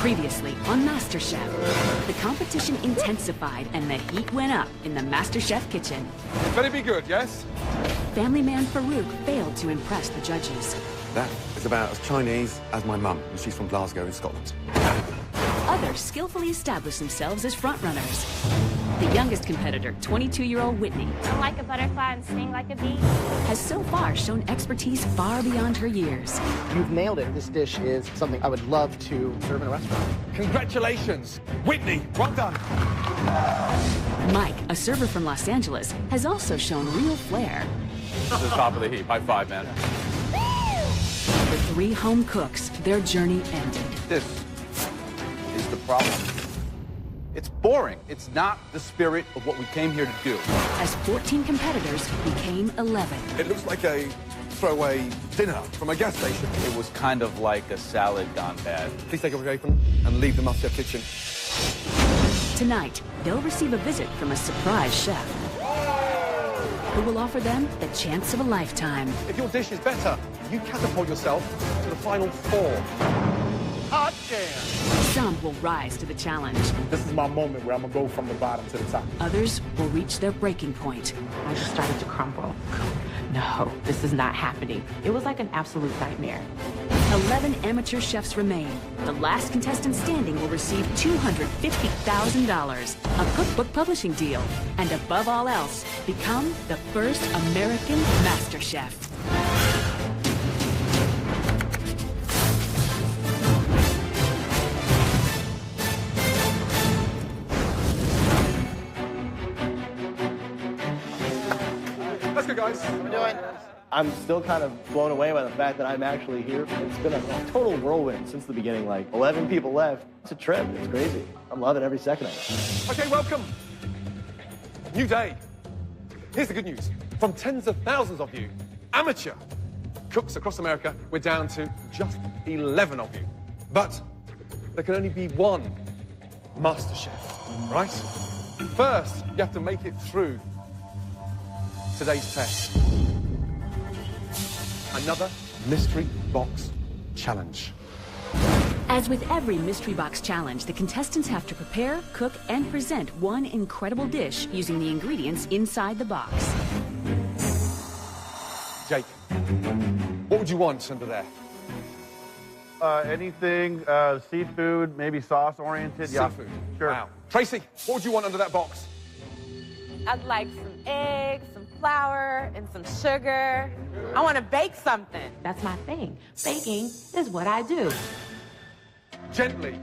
Previously on MasterChef, the competition intensified and the heat went up in the MasterChef kitchen. It better be good, yes? Family man Farouk failed to impress the judges. That is about as Chinese as my mum, and she's from Glasgow in Scotland. Others skillfully established themselves as frontrunners. The youngest competitor, 22-year-old Whitney, I like a butterfly and sting like a bee, has so far shown expertise far beyond her years. You've nailed it. This dish is something I would love to serve in a restaurant. Congratulations, Whitney. Well done. Mike, a server from Los Angeles, has also shown real flair. This is the top of the heap. High five, man. For 3 home cooks, their journey ended. This is the problem. It's boring. It's not the spirit of what we came here to do. As 14 competitors became 11. It looks like a throwaway dinner from a gas station. It was kind of like a salad gone bad. Please take off your apron and leave the MasterChef kitchen. Tonight, they'll receive a visit from a surprise chef who will offer them the chance of a lifetime. If your dish is better, you catapult yourself to the final 4. Hot damn! Some will rise to the challenge. This is my moment where I'm gonna go from the bottom to the top. Others will reach their breaking point. I just started to crumble. No, this is not happening. It was like an absolute nightmare. 11 amateur chefs remain. The last contestant standing will receive $250,000, a cookbook publishing deal, and above all else, become the first American Master Chef. Let's go, guys. What are we doing? I'm still kind of blown away by the fact that I'm actually here. It's been a total whirlwind since the beginning. Like 11 people left. It's a trip. It's crazy. I'm loving every second of it. Okay, welcome. New day. Here's the good news. From tens of thousands of you, amateur cooks across America, we're down to just 11 of you. But there can only be one Master Chef, right? First, you have to make it through today's test. Another mystery box challenge. As with every mystery box challenge, the contestants have to prepare, cook, and present one incredible dish using the ingredients inside the box. Jake, what would you want under there? Anything seafood, maybe sauce-oriented. Yeah, Seafood. sure. Wow. Tracy, what would you want under that box? I'd like some eggs, some flour, and some sugar. I want to bake something. That's my thing. Baking is what I do. Gently,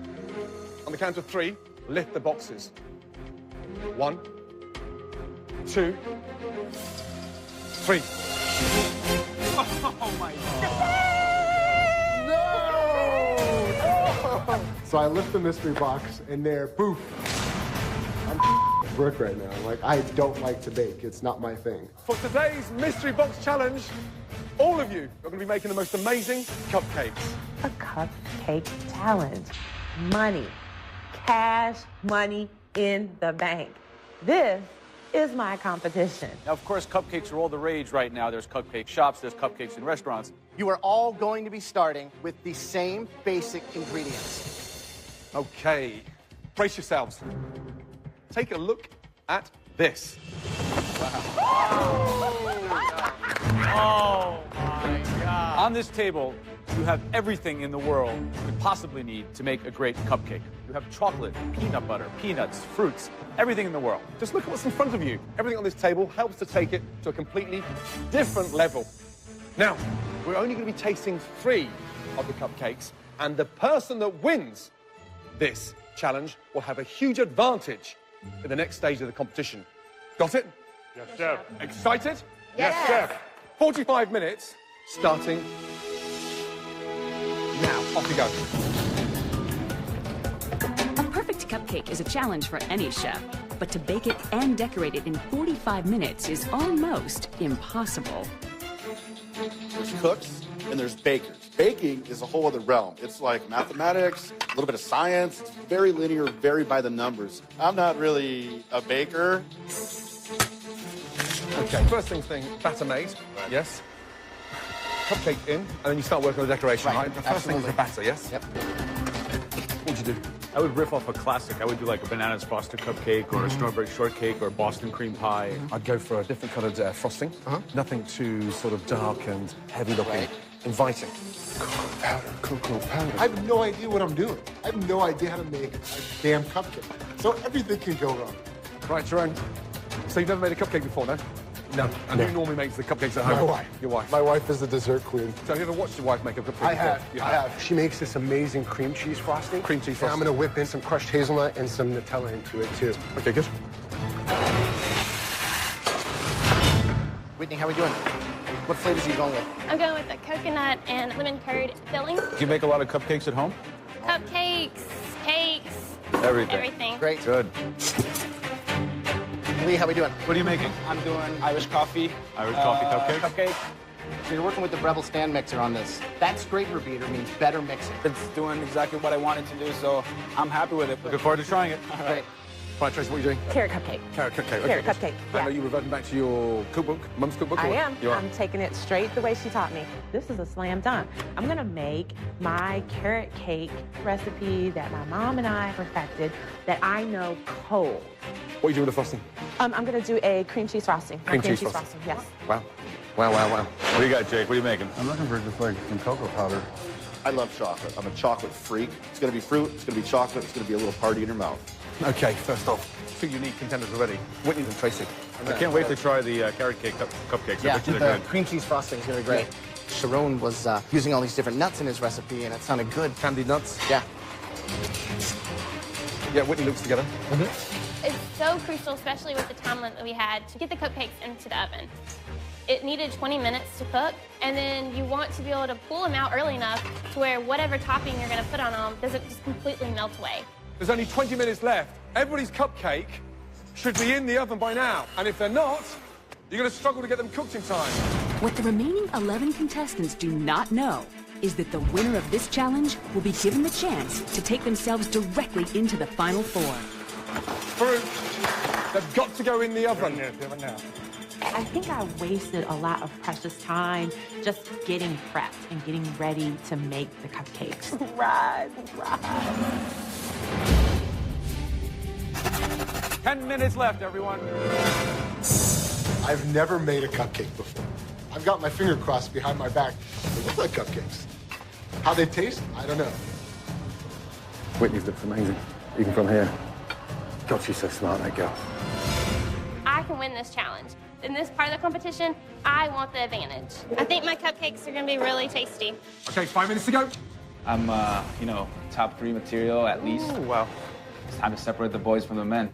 on the count of 3, lift the boxes. 1, 2, 3. Oh my God. No! So I lift the mystery box, and there, poof. I'm Brooke right now. Like, I don't like to bake. It's not my thing. For today's mystery box challenge, all of you are going to be making the most amazing cupcakes. A cupcake challenge. Money. Cash money in the bank. This is my competition. Now, of course, cupcakes are all the rage right now. There's cupcake shops, there's cupcakes in restaurants. You are all going to be starting with the same basic ingredients. Okay, brace yourselves. Take a look at this. Oh, my God. On this table, you have everything in the world you could possibly need to make a great cupcake. You have chocolate, peanut butter, peanuts, fruits, everything in the world. Just look at what's in front of you. Everything on this table helps to take it to a completely different level. Now, we're only going to be tasting 3 of the cupcakes, and the person that wins this challenge will have a huge advantage in the next stage of the competition. Got it? Yes, chef. Excited? Yes, chef. 45 minutes, starting now. Off you go. A perfect cupcake is a challenge for any chef, but to bake it and decorate it in 45 minutes is almost impossible. There's cooks and there's bakers. Baking is a whole other realm. It's like mathematics, a little bit of science. It's very linear, very by the numbers. I'm not really a baker. Okay, first thing, batter made, yes. Cupcake in, and then you start working on the decoration, right? The first thing is the batter, yes? Yep. What'd you do? I would riff off a classic. I would do like a bananas frosted cupcake or a strawberry shortcake or Boston cream pie. I'd go for a different coloured frosting. Nothing too sort of dark and heavy looking. Inviting. Cocoa powder. I have no idea what I'm doing. I have no idea how to make a damn cupcake. So everything can go wrong. Right, Jerome. So you've never made a cupcake before, no? No. And who normally makes the cupcakes at home? My wife. Your wife. My wife is the dessert queen. So have you ever watched your wife make a cupcake? I have. You I have. She makes this amazing cream cheese frosting. Cream cheese And frosting. I'm going to whip in some crushed hazelnut and some Nutella into it, too. Okay, good. Whitney, how are we doing? What flavors are you going with? I'm going with the coconut and lemon curd filling. Do you make a lot of cupcakes at home? Cupcakes, cakes, Everything. everything. Great. Good. Lee, how are we doing? What are you making? I'm doing Irish coffee. Irish coffee cupcakes? Cupcake. So you're working with the Rebel stand mixer on this. That scraper beater means better mixing. It's doing exactly what I wanted to do, so I'm happy with it. Looking forward to trying it. All right. Right, Tracy, what are you doing? Carrot cupcake. Carrot cupcake. Okay, Carrot good. cupcake, And yeah. are you reverting back to your cookbook, Mum's cookbook? I or what? am. You are? I'm taking it straight the way she taught me. This is a slam dunk. I'm gonna make my carrot cake recipe that my mom and I perfected that I know cold. What are you doing with the frosting? I'm gonna do a cream cheese frosting. Cream cheese frosting. Yes. Wow. Wow, wow, wow. What do you got, Jake? What are you making? I'm looking for just like some cocoa powder. I love chocolate. I'm a chocolate freak. It's going to be fruit. It's going to be chocolate. It's going to be a little party in your mouth. Okay, first off, two unique contenders already. Whitney and Tracy. I can't wait to try the carrot cake cupcakes. Yeah, I bet you the they're good. cream cheese frosting is going to be great. Sharon was using all these different nuts in his recipe, and it sounded good. Candied nuts. Yeah. Yeah, Whitney looks together. It's so crucial, especially with the time limit that we had, to get the cupcakes into the oven. It needed 20 minutes to cook, and then you want to be able to pull them out early enough to where whatever topping you're going to put on them doesn't just completely melt away. There's only 20 minutes left. Everybody's cupcake should be in the oven by now. And if they're not, you're going to struggle to get them cooked in time. What the remaining 11 contestants do not know is that the winner of this challenge will be given the chance to take themselves directly into the final four. Fruit, they've got to go in the oven. I think I wasted a lot of precious time just getting prepped and getting ready to make the cupcakes. Right. 10 minutes left, everyone. I've never made a cupcake before. I've got my finger crossed behind my back. They look like cupcakes. How they taste, I don't know. Whitney's looks amazing, even from here. God, she's so smart, that girl. I can win this challenge. In this part of the competition, I want the advantage. I think my cupcakes are going to be really tasty. Okay, 5 minutes to go. I'm, top 3 material at least. Oh, wow. It's time to separate the boys from the men.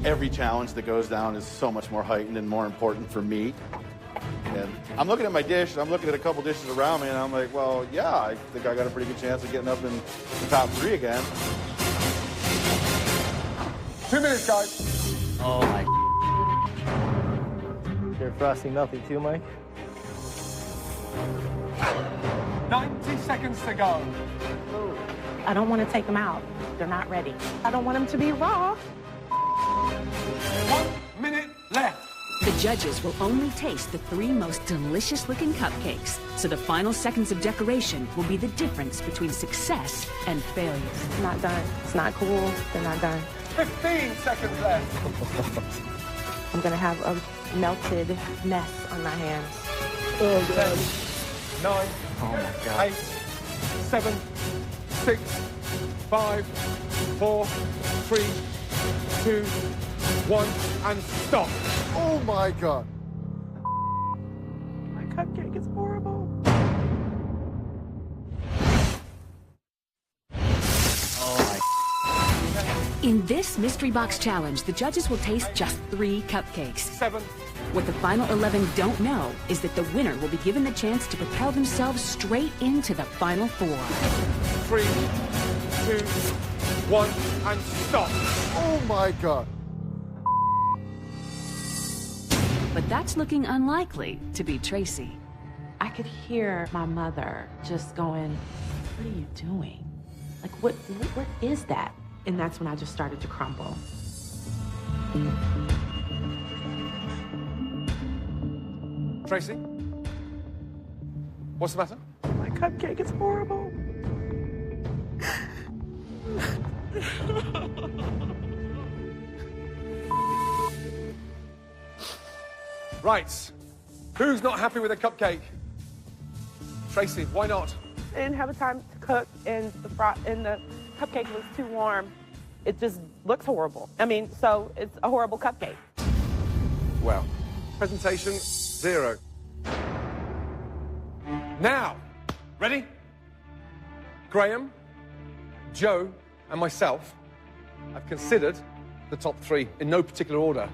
Every challenge that goes down is so much more heightened and more important for me. And I'm looking at my dish, and I'm looking at a couple dishes around me, and I'm like, well, yeah, I think I got a pretty good chance of getting up in the top 3 again. 2 minutes, guys. Oh, my. Your frosting melting too, Mike? 90 seconds to go. I don't want to take them out. They're not ready. I don't want them to be raw. 1 minute left. The judges will only taste the 3 most delicious-looking cupcakes, so the final seconds of decoration will be the difference between success and failure. It's not done. It's not cool. They're not done. 15 seconds left. I'm going to have a melted mess on my hands. 10, 9, Oh, my God. 8, 7, 6, 5, 4, 3, 2, 1, and stop. Oh, my God. My cupcake is horrible. In this mystery box challenge, the judges will taste just 3 cupcakes. 7. What the final 11 don't know is that the winner will be given the chance to propel themselves straight into the final 4. 3, 2, 1, and stop. Oh, my God. But that's looking unlikely to be Tracy. I could hear my mother just going, what are you doing? Like, what is that? And that's when I just started to crumble. Tracy? What's the matter? My cupcake is horrible. Right. Who's not happy with a cupcake? Tracy, why not? I didn't have time to cook, and the cupcake was too warm. It just looks horrible. I mean, so it's a horrible cupcake. Well, presentation 0. Now, ready? Graham, Joe, and myself have considered the top 3 in no particular order.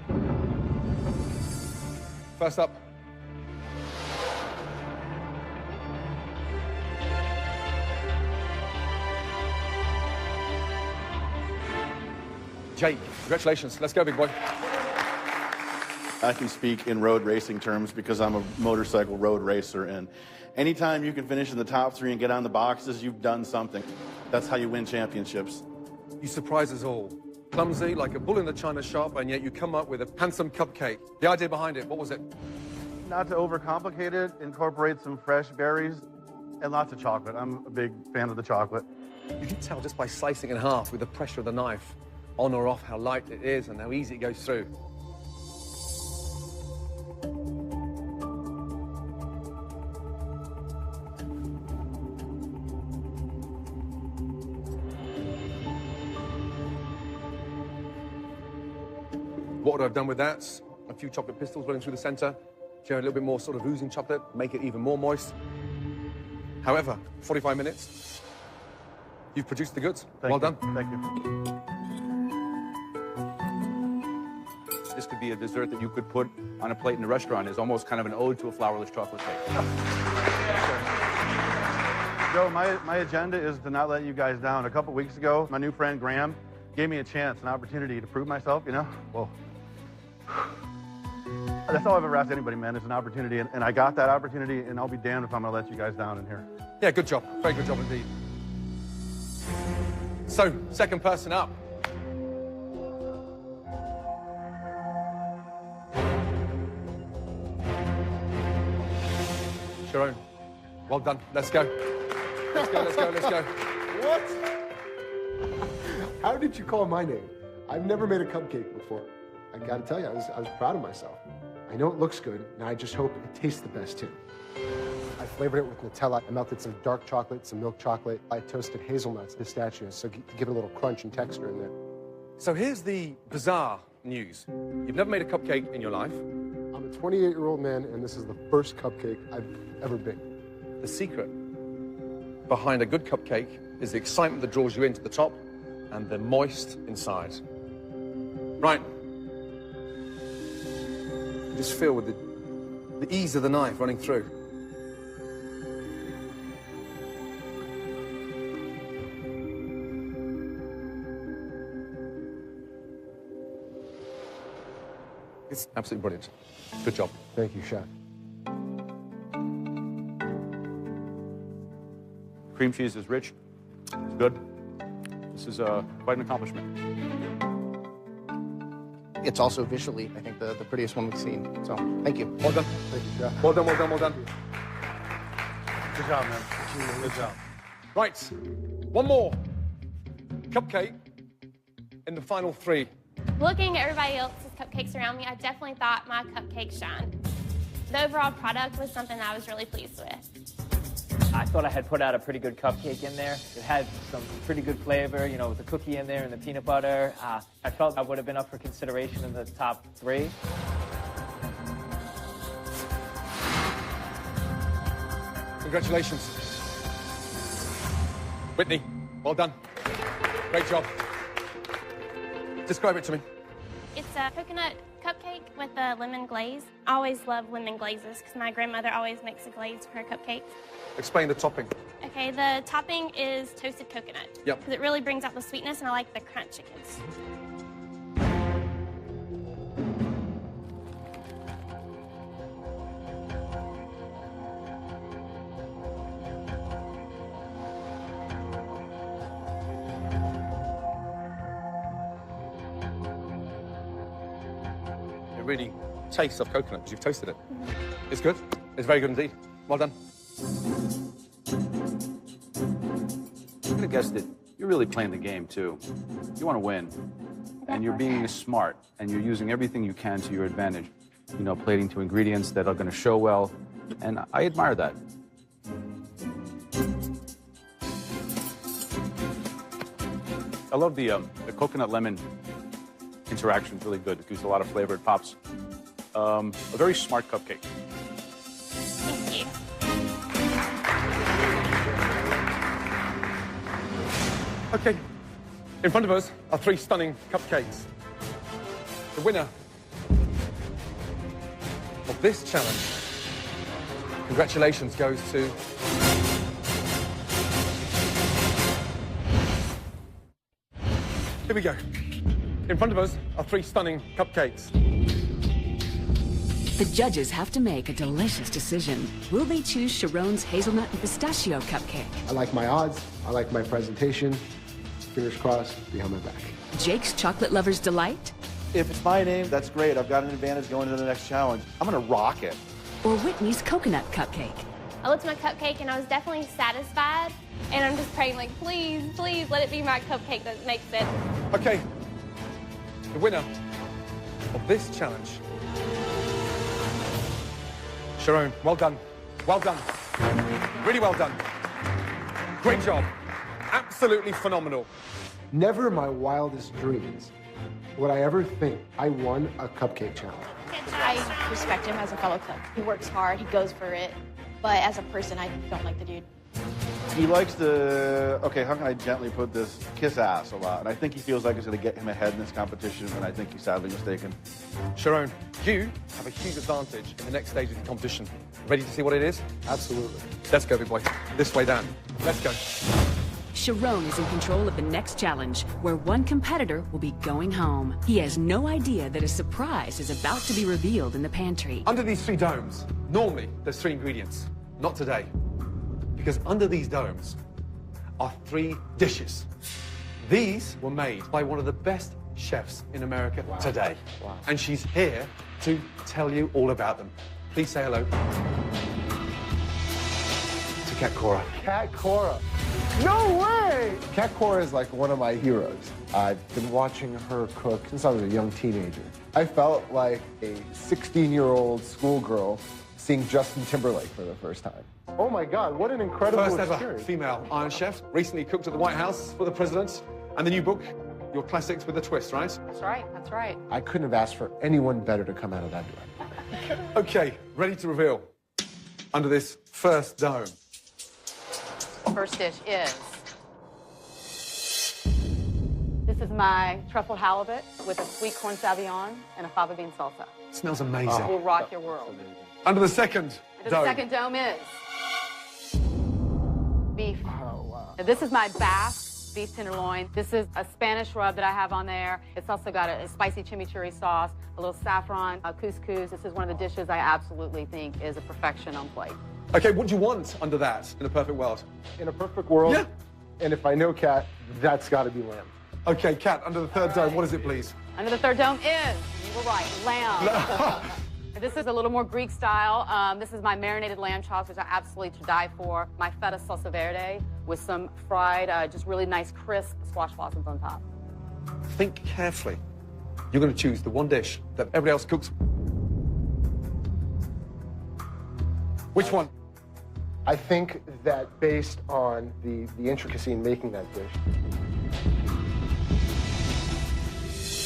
First up, Jake. Congratulations. Let's go, big boy. I can speak in road racing terms because I'm a motorcycle road racer, and anytime you can finish in the top 3 and get on the boxes, you've done something. That's how you win championships. You surprise us all. Clumsy, like a bull in the china shop, and yet you come up with a handsome cupcake. The idea behind it, what was it? Not to overcomplicate it, incorporate some fresh berries and lots of chocolate. I'm a big fan of the chocolate. You can tell just by slicing it in half with the pressure of the knife, on or off, how light it is and how easy it goes through. What would I have done with that? A few chocolate pistils running through the center, share a little bit more sort of oozing chocolate, make it even more moist. However, 45 minutes, you've produced the goods. Well done. Thank you. This could be a dessert that you could put on a plate in a restaurant. It's almost kind of an ode to a flourless chocolate cake. Joe, my agenda is to not let you guys down. A couple weeks ago, my new friend Graham gave me a chance, an opportunity to prove myself, you know? Well, that's all I've ever asked anybody, man, is an opportunity, and I got that opportunity, and I'll be damned if I'm gonna let you guys down in here. Yeah, good job. Very good job indeed. So, second person up. Sharon, well done. Let's go. Let's go, let's go, let's go. What? How did you call my name? I've never made a cupcake before. I gotta tell you, I was proud of myself. I know it looks good, and I just hope it tastes the best too. I flavored it with Nutella. I melted some dark chocolate, some milk chocolate. I toasted hazelnuts, pistachios, so to give it a little crunch and texture in there. So here's the bizarre news. You've never made a cupcake in your life. I'm a 28-year-old man, and this is the first cupcake I've ever baked. The secret behind a good cupcake is the excitement that draws you into the top and the moist inside. Right. You just feel with the ease of the knife running through. It's absolutely brilliant. Good job. Thank you, Chef. Cream cheese is rich. It's good. This is quite an accomplishment. It's also visually, I think, the prettiest one we've seen. So, thank you. Well done. Thank you, Chef. Well done, well done, well done. Good job, man. Good job. Right. One more. Cupcake in the final 3. Looking at everybody else's cupcakes around me, I definitely thought my cupcake shined. The overall product was something I was really pleased with. I thought I had put out a pretty good cupcake in there. It had some pretty good flavor, you know, with the cookie in there and the peanut butter. I felt I would have been up for consideration in the top 3. Congratulations. Whitney, well done. Great job. Describe it to me. It's a coconut cupcake with a lemon glaze. I always love lemon glazes because my grandmother always makes a glaze for her cupcakes. Explain the topping. Okay, the topping is toasted coconut. Yep. Because it really brings out the sweetness, and I like the crunch it gives. It really tastes of coconut because you've toasted it. It's good. It's very good indeed. Well done. I could have guessed it. you're really playing the game, too. You want to win. And you're being smart, and you're using everything you can to your advantage. You know, plating to ingredients that are going to show well, and I admire that. I love the coconut lemon interaction. It's really good. It gives a lot of flavor. It pops. A very smart cupcake. Thank you. Okay, in front of us are 3 stunning cupcakes. The winner of this challenge, congratulations, goes to... Here we go. In front of us are 3 stunning cupcakes. The judges have to make a delicious decision. Will they choose Sharon's hazelnut and pistachio cupcake? I like my odds. I like my presentation. Fingers crossed, behind my back. Jake's chocolate lover's delight? If it's my name, that's great. I've got an advantage going into the next challenge. I'm going to rock it. Or Whitney's coconut cupcake? I looked at my cupcake and I was definitely satisfied. And I'm just praying, like, please, please let it be my cupcake that makes it. Okay, the winner of this challenge, Sharon, well done. Well done. Really well done. Great job. Absolutely phenomenal. Never in my wildest dreams would I ever think I won a cupcake challenge. I respect him as a fellow cook. He works hard, he goes for it, but as a person, I don't like the dude. He likes to, okay, how can I gently put this, kiss ass a lot. And I think he feels like it's going to get him ahead in this competition, and I think he's sadly mistaken. Sharon, you have a huge advantage in the next stage of the competition. Ready to see what it is? Absolutely. Let's go, big boy. This way down. Let's go. Sharon is in control of the next challenge, where one competitor will be going home. He has no idea that a surprise is about to be revealed in the pantry. Under these 3 domes, normally there's 3 ingredients. Not today. Because under these domes are 3 dishes. These were made by one of the best chefs in America today. Wow. And she's here to tell you all about them. Please say hello to Kat Cora. Kat Cora. No way! Kat Cora is like one of my heroes. I've been watching her cook since I was a young teenager. I felt like a 16-year-old schoolgirl seeing Justin Timberlake for the first time. Oh my God, what an incredible First ever experience. female Iron Chef, recently cooked at the White House for the president. And the new book, your classics with a twist, right? That's right, that's right. I couldn't have asked for anyone better to come out of that door. Okay, ready to reveal. Under this first dome. First dish is... This is my truffle halibut with a sweet corn savion and a fava bean salsa. Smells amazing. Will rock your world. Under the second The dome. second dome is beef. Oh, wow. Now, this is my Basque beef tenderloin. This is a Spanish rub that I have on there. It's also got a spicy chimichurri sauce, a little saffron, a couscous. This is one of the dishes I absolutely think is a perfection on plate. Okay, what do you want under that in a perfect world? In a perfect world, yeah. And if I know Kat, that's got to be lamb. Okay, Kat, under the third dome, what is it, please? Under the third dome is, you were right, lamb. This is a little more Greek style. This is my marinated lamb chops, which I absolutely to die for. My feta salsa verde with some fried, just really nice crisp squash blossoms on top. Think carefully. You're going to choose the one dish that everybody else cooks. Which one? I think that based on the intricacy in making that dish,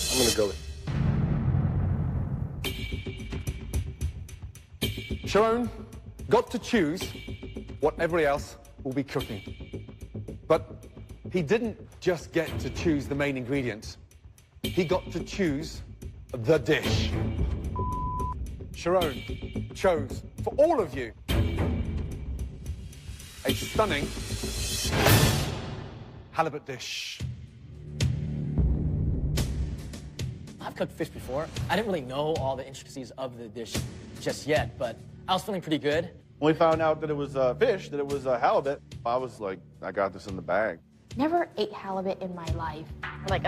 I'm going to go with Sharon got to choose what everybody else will be cooking. But he didn't just get to choose the main ingredients. He got to choose the dish. Sharon chose for all of you a stunning halibut dish. I've cooked fish before. I didn't really know all the intricacies of the dish just yet, but I was feeling pretty good. When we found out that it was fish, that it was halibut, I was like, I got this in the bag. Never ate halibut in my life. I'm like,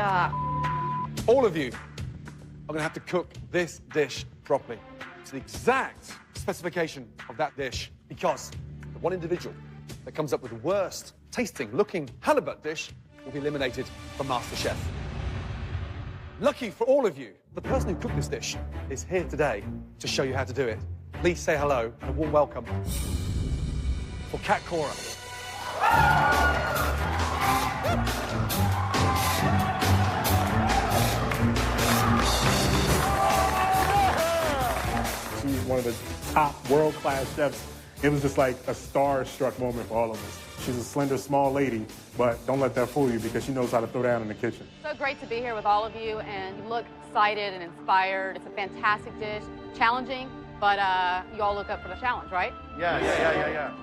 All of you are going to have to cook this dish properly. It's the exact specification of that dish, because the one individual that comes up with the worst tasting looking halibut dish will be eliminated from MasterChef. Lucky for all of you, the person who cooked this dish is here today to show you how to do it. Please say hello and a warm welcome for Kat Cora. She's one of the top world-class chefs. It was just like a star-struck moment for all of us. She's a slender, small lady, but don't let that fool you because she knows how to throw down in the kitchen. So great to be here with all of you, and you look excited and inspired. It's a fantastic dish, challenging, but you all look up for the challenge, right? Yeah.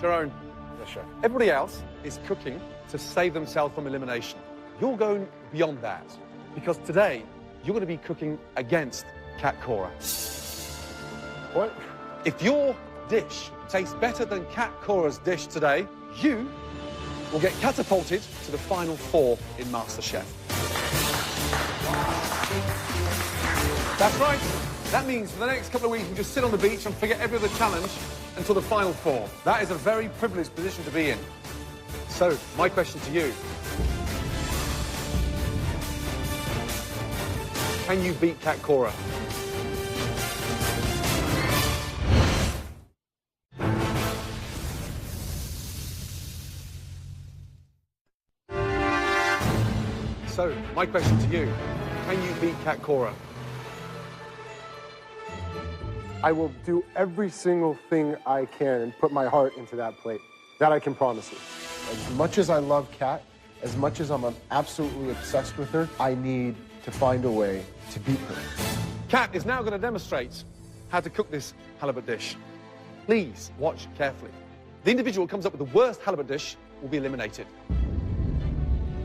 Sharon, Yes, chef. everybody else is cooking to save themselves from elimination. You're going beyond that because today you're going to be cooking against Kat Cora. What? If your dish tastes better than Kat Cora's dish today, you will get catapulted to the final 4 in MasterChef. That's right. That means for the next couple of weeks you just sit on the beach and forget every other challenge until the final 4. That is a very privileged position to be in. So, my question to you. Can you beat Kat Cora? So, my question to you, can you beat Kat Cora? I will do every single thing I can and put my heart into that plate. That I can promise you. As much as I love Kat, as much as I'm absolutely obsessed with her, I need to find a way to beat her. Kat is now going to demonstrate how to cook this halibut dish. Please watch carefully. The individual who comes up with the worst halibut dish will be eliminated.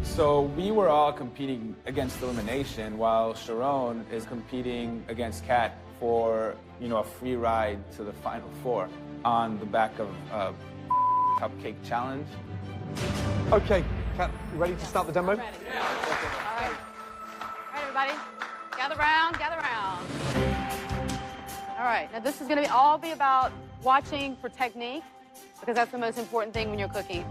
So we were all competing against elimination while Sharon is competing against Kat for, a free ride to the final 4 on the back of a cupcake challenge. Okay, Kat, you ready to start the demo? Ready. Yeah. All right, everybody, gather round, gather round. All right, now this is going to all be about watching for technique because that's the most important thing when you're cooking.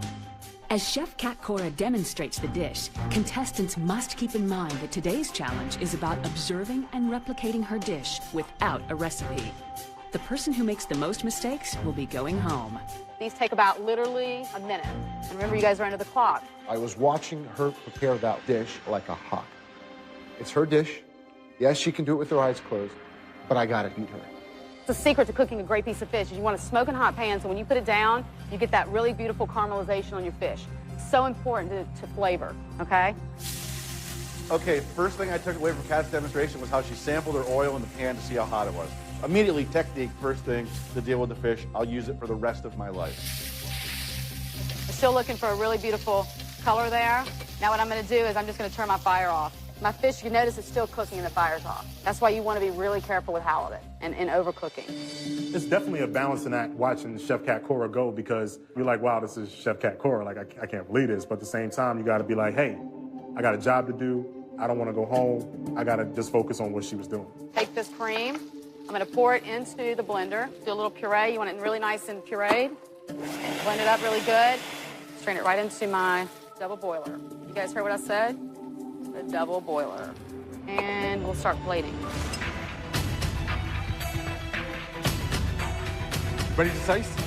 As Chef Kat Cora demonstrates the dish, contestants must keep in mind that today's challenge is about observing and replicating her dish without a recipe. The person who makes the most mistakes will be going home. These take about literally a minute. And remember, you guys are under the clock. I was watching her prepare that dish like a hawk. It's her dish. Yes, she can do it with her eyes closed, but I gotta beat her. The secret to cooking a great piece of fish is you want a smoking hot pan, so when you put it down, you get that really beautiful caramelization on your fish. So important to flavor, okay? Okay, first thing I took away from Kat's demonstration was how she sampled her oil in the pan to see how hot it was. Immediately, technique, first thing to deal with the fish. I'll use it for the rest of my life. We're still looking for a really beautiful color there. Now what I'm gonna do is I'm just gonna turn my fire off. My fish, you notice it's still cooking and the fire's off. That's why you want to be really careful with halibut and overcooking. It's definitely a balancing act watching Chef Kat Cora go because you're like, wow, this is Chef Kat Cora. Like, I can't believe this. But at the same time, you got to be like, hey, I got a job to do. I don't want to go home. I got to just focus on what she was doing. Take this cream. I'm going to pour it into the blender. Do a little puree. You want it really nice and pureed. Blend it up really good. Strain it right into my double boiler. You guys heard what I said? The double boiler. And we'll start plating. Ready to taste?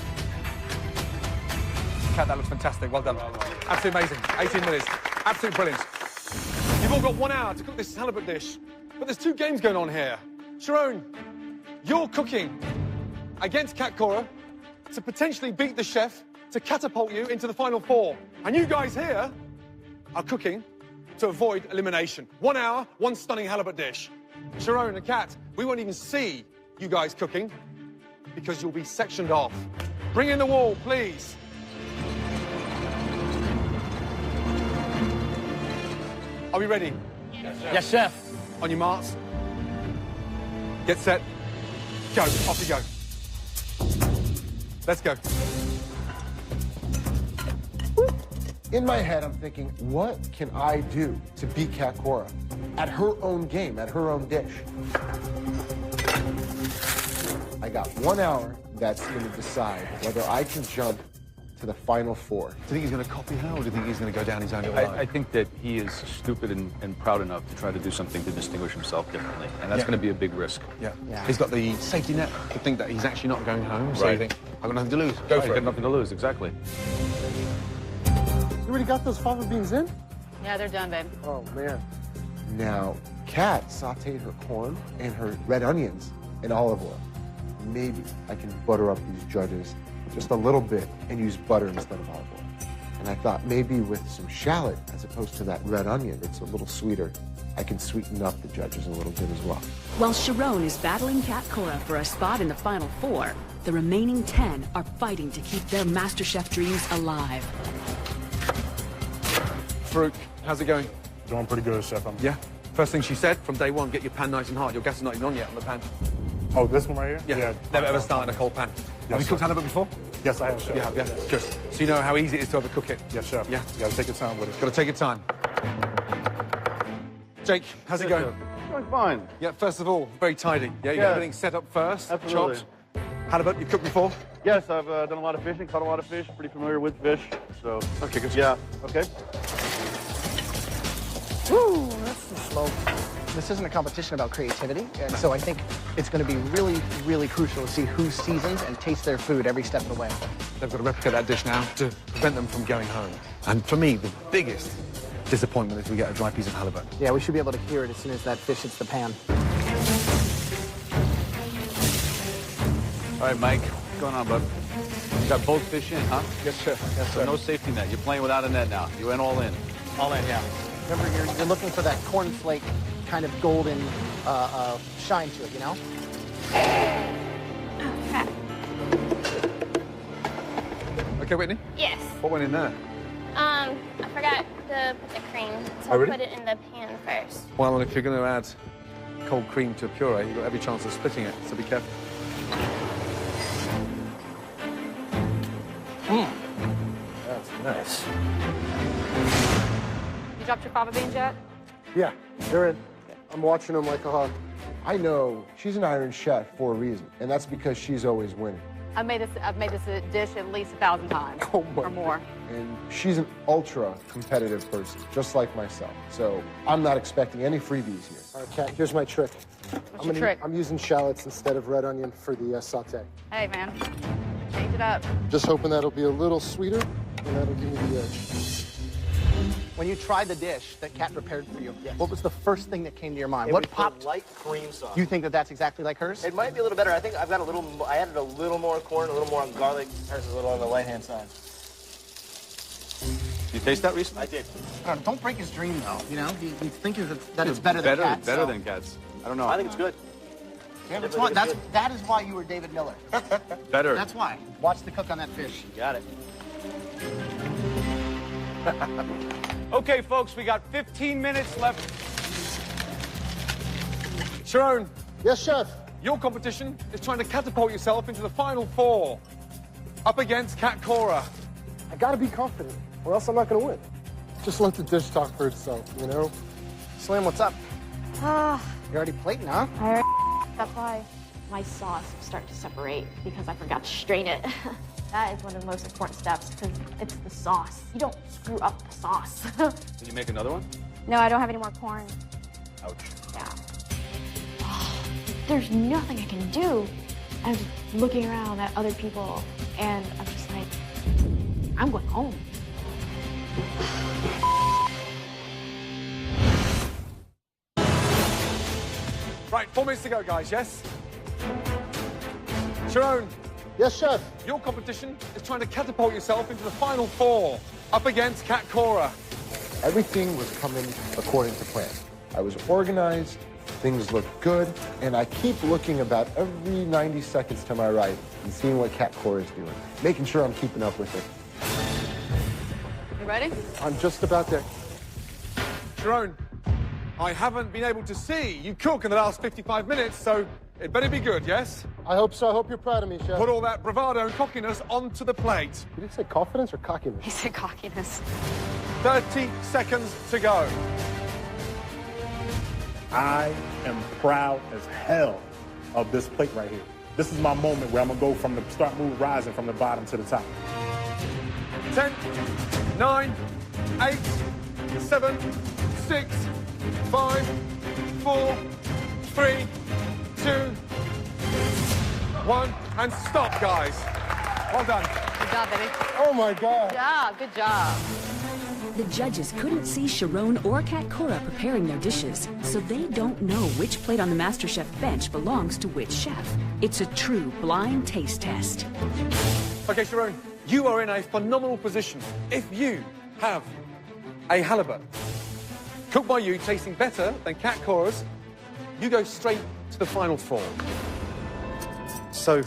Kat, that looks fantastic. Well done. Absolutely amazing. 18 minutes. Absolutely brilliant. You've all got 1 hour to cook this halibut dish. But there's 2 games going on here. Sharon, you're cooking against Kat Cora to potentially beat the chef to catapult you into the final 4. And you guys here are cooking to avoid elimination. 1 hour, 1 stunning halibut dish. Sharon and Kat, we won't even see you guys cooking because you'll be sectioned off. Bring in the wall, please. Are we ready? Yes, chef. On your marks. Get set. Go. Off you go. Let's go. In my head, I'm thinking, what can I do to beat Kat Cora at her own game, at her own dish? I got 1 hour that's going to decide whether I can jump to the final four. Do you think he's going to copy her, or do you think he's going to go down his own little line? I think that he is stupid and proud enough to try to do something to distinguish himself differently, and that's going to be a big risk. Yeah. He's got the safety net to think that he's actually not going home, so Right. you think, I've got nothing to lose. Go for Got it. nothing to lose, exactly. You already got those fava beans in? Yeah, they're done, babe. Oh, man. Now, Kat sauteed her corn and her red onions in olive oil. Maybe I can butter up these judges just a little bit and use butter instead of olive oil. And I thought maybe with some shallot, as opposed to that red onion, it's a little sweeter, I can sweeten up the judges a little bit as well. While Sharon is battling Kat Cora for a spot in the final four, the remaining 10 are fighting to keep their MasterChef dreams alive. Farouk, how's it going? Doing pretty good, Chef. Yeah? First thing she said from day one, get your pan nice and hot. Your gas is not even on yet on the pan. Oh, this one right here? Yeah. Never ever start in a cold pan. Have you cooked halibut before? Yes, I have, Chef. You have, yeah. Good. So you know how easy it is to overcook it? Yes, Chef. Yeah. You gotta take your time with it. Got to take your time. Jake, how's it going? Going fine. Yeah, first of all, very tidy. Yeah, you Yeah. got everything set up first. Absolutely. Chopped. Halibut, you've cooked before? Yes, I've done a lot of fishing, caught a lot of fish, pretty familiar with fish. So. Okay, good. Yeah. Okay. Woo, that's too slow. This isn't a competition about creativity, and so I think it's going to be really, really crucial to see who seasons and tastes their food every step of the way. They've got to replicate that dish now to prevent them from going home. And for me, the biggest disappointment is we get a dry piece of halibut. Yeah, we should be able to hear it as soon as that fish hits the pan. All right, Mike, what's going on, bud? You got both fish in, huh? Yes, sir. Yes, So no safety net. You're playing without a net now. You went all in. All in, yeah. Remember, you're looking for that cornflake kind of golden shine to it, you know? Okay, Whitney? Yes. What went in there? I forgot to put the cream, so Oh, really? put it in the pan first. Well, if you're going to add cold cream to a puree, you've got every chance of splitting it, so be careful. That's nice. You dropped your fava beans yet? Yeah, they're in. I'm watching them like a hawk. I know she's an Iron Chef for a reason, and that's because she's always winning. I've made this dish at least 1,000 times Oh my or more. And she's an ultra competitive person, just like myself. So I'm not expecting any freebies here. All right, Kat, here's my trick. What's your trick? I'm using shallots instead of red onion for the saute. Hey, man, change it up. Just hoping that'll be a little sweeter, and that'll give me the edge. When you tried the dish that Kat prepared for you, what was the first thing that came to your mind? It What was popped? the light cream sauce. You think that that's exactly like hers? It might be a little better. I think I've got a little. I added a little more corn, a little more on garlic. Hers is a little on the right-hand side. You taste that recently? I did. Don't break his dream, though. You know, you think that it's better than Kat's. Better so. than Kat's. I don't know. I think it's good. Yeah, that is why you were David Miller. Better. That's why. Watch the cook on that fish. You got it. Okay, folks, we got 15 minutes left. Sharon, Yes, Chef. your competition is trying to catapult yourself into the final four, up against Kat Cora. I gotta be confident, or else I'm not gonna win. Just let the dish talk for itself, you know? Slim, what's up? Ah, You're already plating, huh? that's why my sauce started to separate because I forgot to strain it. That is one of the most important steps because it's the sauce. You don't screw up the sauce. Did you make another one? No, I don't have any more corn. Ouch. Yeah. There's nothing I can do. I'm looking around at other people and I'm just like, I'm going home. Right, 4 minutes to go, guys, yes? Sharon, Yes, Chef. your competition is trying to catapult yourself into the final four, up against Kat Cora. Everything was coming according to plan. I was organized, things looked good, and I keep looking about every 90 seconds to my right and seeing what Kat Cora is doing, making sure I'm keeping up with her. You ready? I'm just about there. Sharon, I haven't been able to see you cook in the last 55 minutes, so it better be good, yes? I hope so. I hope you're proud of me, Chef. Put all that bravado and cockiness onto the plate. Did you say confidence or cockiness? He said cockiness. 30 seconds to go. I am proud as hell of this plate right here. This is my moment where I'm gonna go from the start move rising from the bottom to the top. 10, 9, 8, 7, 6, 5, 4, 3, 2, 1, and stop, guys. Well done. Good job, baby. Oh my God. Good job. Good job. The judges couldn't see Sharon or Kat Cora preparing their dishes, so they don't know which plate on the MasterChef bench belongs to which chef. It's a true blind taste test. Okay, Sharon, you are in a phenomenal position. If you have a halibut cooked by you, tasting better than Kat Cora's, you go straight to the final four. So,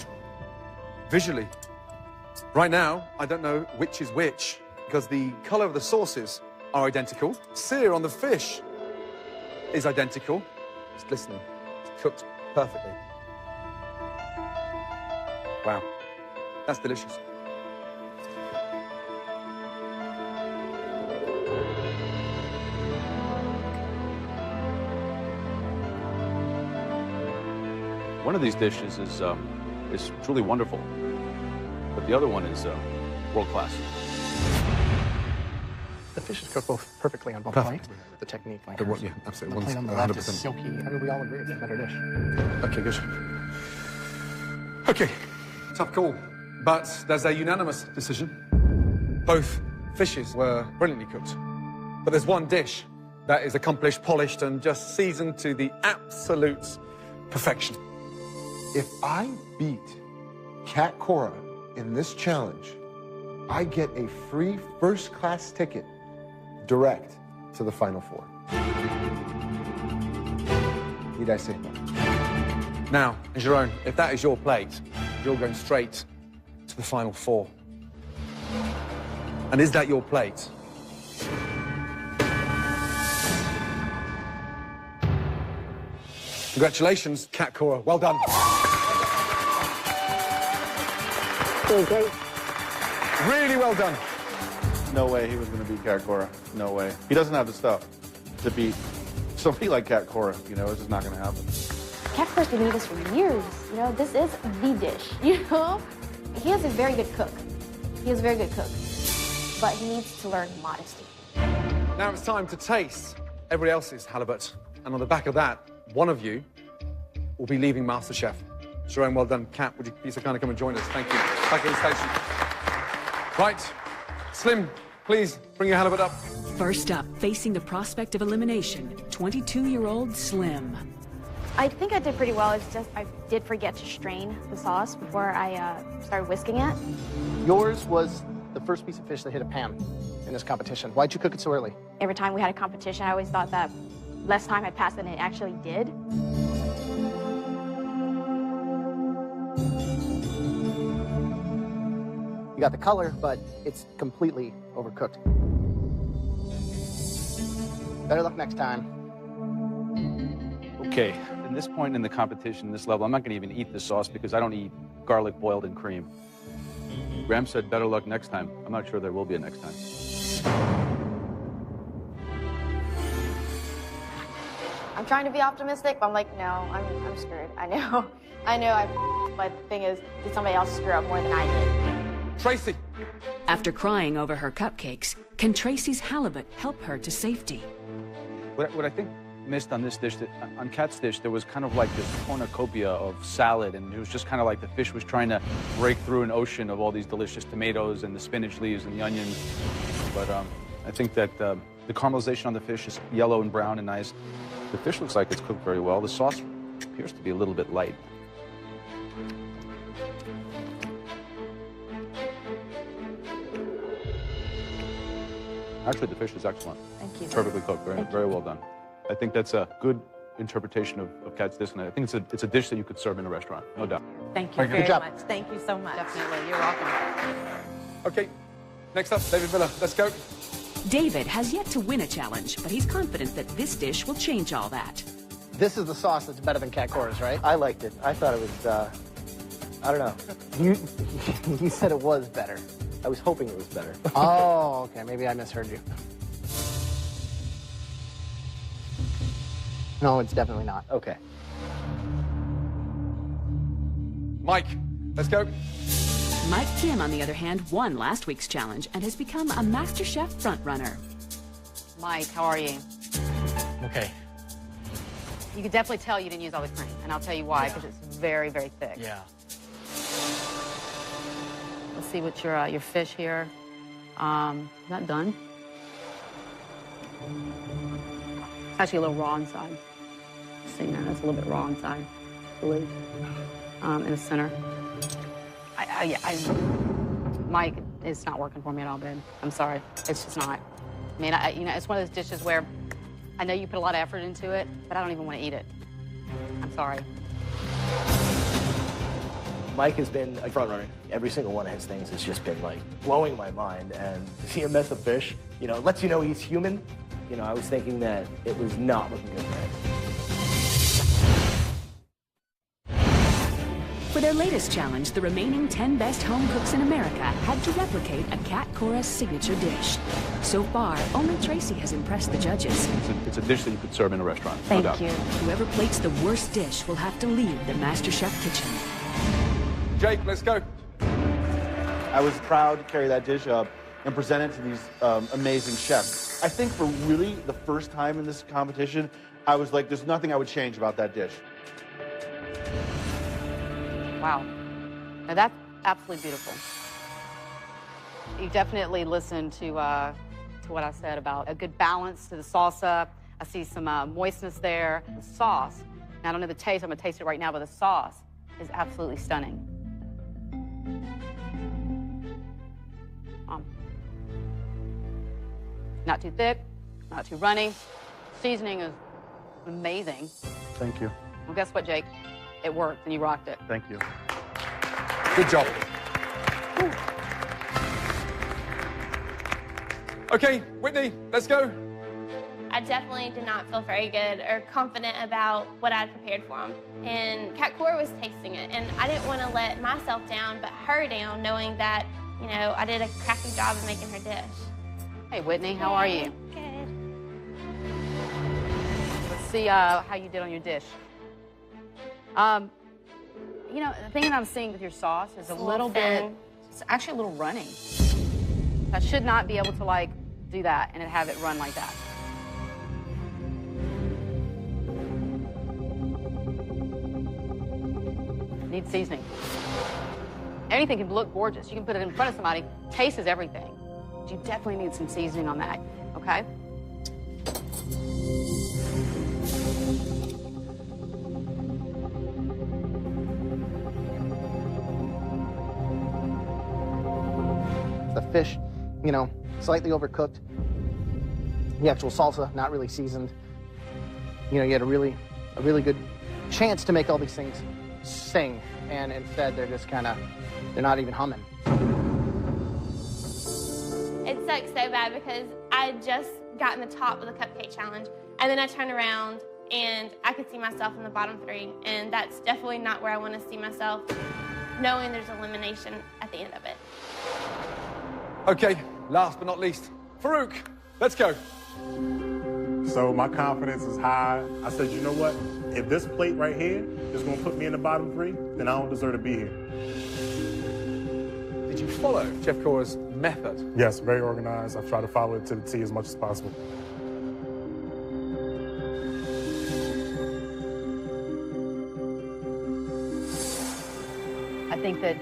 visually, right now, I don't know which is which, because the colour of the sauces are identical. Sear on the fish is identical. It's glistening. It's cooked perfectly. Wow. That's delicious. One of these dishes is truly wonderful, but the other one is world class. The fish is cooked both perfectly on both plates. The technique, like The one, yeah, absolutely. the plate on the left is silky. I mean, we all agree it's a better dish. Okay, good. Okay, tough call, but there's a unanimous decision. Both fishes were brilliantly cooked, but there's one dish that is accomplished, polished, and just seasoned to the absolute perfection. If I beat Kat Cora in this challenge, I get a free first-class ticket direct to the Final Four. Need I say more? Now, Jerome, if that is your plate, you're going straight to the Final Four. And is that your plate? Congratulations, Kat Cora. Well done. Great. Really well done. No way he was going to beat Kat Cora. No way. He doesn't have the stuff to beat somebody like Kat Cora. You know, it's just not going to happen. Kat Cora's been doing this for years. You know, this is the dish. You know, he is a very good cook. He is a very good cook, but he needs to learn modesty. Now it's time to taste everybody else's halibut. And on the back of that, one of you will be leaving MasterChef. Jerome, well done. Kat, would you be so kind of come and join us? Thank you. Back at the station. Right. Slim, please bring your halibut up. First up, facing the prospect of elimination, 22-year-old Slim. I think I did pretty well. It's just I did forget to strain the sauce before I started whisking it. Yours was the first piece of fish that hit a pan in this competition. Why'd you cook it so early? Every time we had a competition, I always thought that less time had passed than it actually did. You got the color, but it's completely overcooked. Better luck next time. Okay, at this point in the competition, this level, I'm not going to even eat the sauce because I don't eat garlic boiled in cream. Graham said better luck next time. I'm not sure there will be a next time. I'm trying to be optimistic, but I'm like, no, I'm screwed. I know, but the thing is, did somebody else screw up more than I did? Tracy. After crying over her cupcakes, can Tracy's halibut help her to safety? What I think missed on this dish, on Kat's dish, there was kind of like this cornucopia of salad, and it was just kind of like the fish was trying to break through an ocean of all these delicious tomatoes and the spinach leaves and the onions. But I think that the caramelization on the fish is yellow and brown and nice. The fish looks like it's cooked very well. The sauce appears to be a little bit light. Actually, the fish is excellent. Thank you. Perfectly cooked. Very well done. I think that's a good interpretation of Kat's dish, and I think it's a dish that you could serve in a restaurant, no doubt. Thank you very much. Thank you so much. Definitely. You're welcome. Okay, next up, David Miller. Let's go. David has yet to win a challenge, but he's confident that this dish will change all that. This is the sauce that's better than Kat Cora's, right? I liked it. I thought it was, I don't know. You said it was better. I was hoping it was better. Oh, okay. Maybe I misheard you. No, it's definitely not. Okay. Mike, let's go. Mike Kim, on the other hand, won last week's challenge and has become a MasterChef frontrunner. Mike, how are you? Okay. You could definitely tell you didn't use all the cream, and I'll tell you why, because it's very, very thick. Yeah. Let's see what your fish here. Is that done? It's actually a little raw inside. See that? It's a little bit raw inside, I believe. In the center. Mike, it's not working for me at all, babe. I'm sorry. It's just not. I mean, you know, it's one of those dishes where I know you put a lot of effort into it, but I don't even want to eat it. I'm sorry. Mike has been a front runner. Every single one of his things has just been like blowing my mind. And to see him mess up fish, you know, it lets you know he's human. You know, I was thinking that it was not looking good for him. For their latest challenge, the remaining 10 best home cooks in America had to replicate a Cat Cora's signature dish. So far, only Tracy has impressed the judges. It's a dish that you could serve in a restaurant. Thank no doubt. you. Whoever plates the worst dish will have to leave the MasterChef kitchen. Jake, let's go. I was proud to carry that dish up and present it to these amazing chefs. I think for really the first time in this competition, I was like, there's nothing I would change about that dish. Wow. Now that's absolutely beautiful. You definitely listened to what I said about a good balance to the salsa. I see some moistness there. The sauce, now I don't know the taste, I'm gonna taste it right now, but the sauce is absolutely stunning. Not too thick, not too runny. Seasoning is amazing. Thank you. Well, guess what, Jake? It worked, and you rocked it. Thank you. Good job. Okay, Whitney, let's go. I definitely did not feel very good or confident about what I'd prepared for him. And Cat Cora was tasting it, and I didn't want to let myself down, but her down, knowing that, you know, I did a crappy job of making her dish. Hey, Whitney, how are you? Good. Let's see how you did on your dish. You know, the thing that I'm seeing with your sauce is a little bit, it's actually a little runny. I should not be able to, like, do that and have it run like that. Needs seasoning. Anything can look gorgeous. You can put it in front of somebody. Taste is everything. But you definitely need some seasoning on that, okay? The fish, you know, slightly overcooked. The actual salsa, not really seasoned. You know, you had a really good chance to make all these things sing, and instead they're just kind of, they're not even humming. It sucks so bad because I had just gotten the top of the cupcake challenge, and then I turned around and I could see myself in the bottom three, and that's definitely not where I want to see myself, knowing there's elimination at the end of it. Okay, last but not least, Farouk, let's go. So my confidence is high. I said, you know what? If this plate right here is going to put me in the bottom three, then I don't deserve to be here. Did you follow Chef Cora's method? Yes, very organized. I've tried to follow it to the T as much as possible. I think that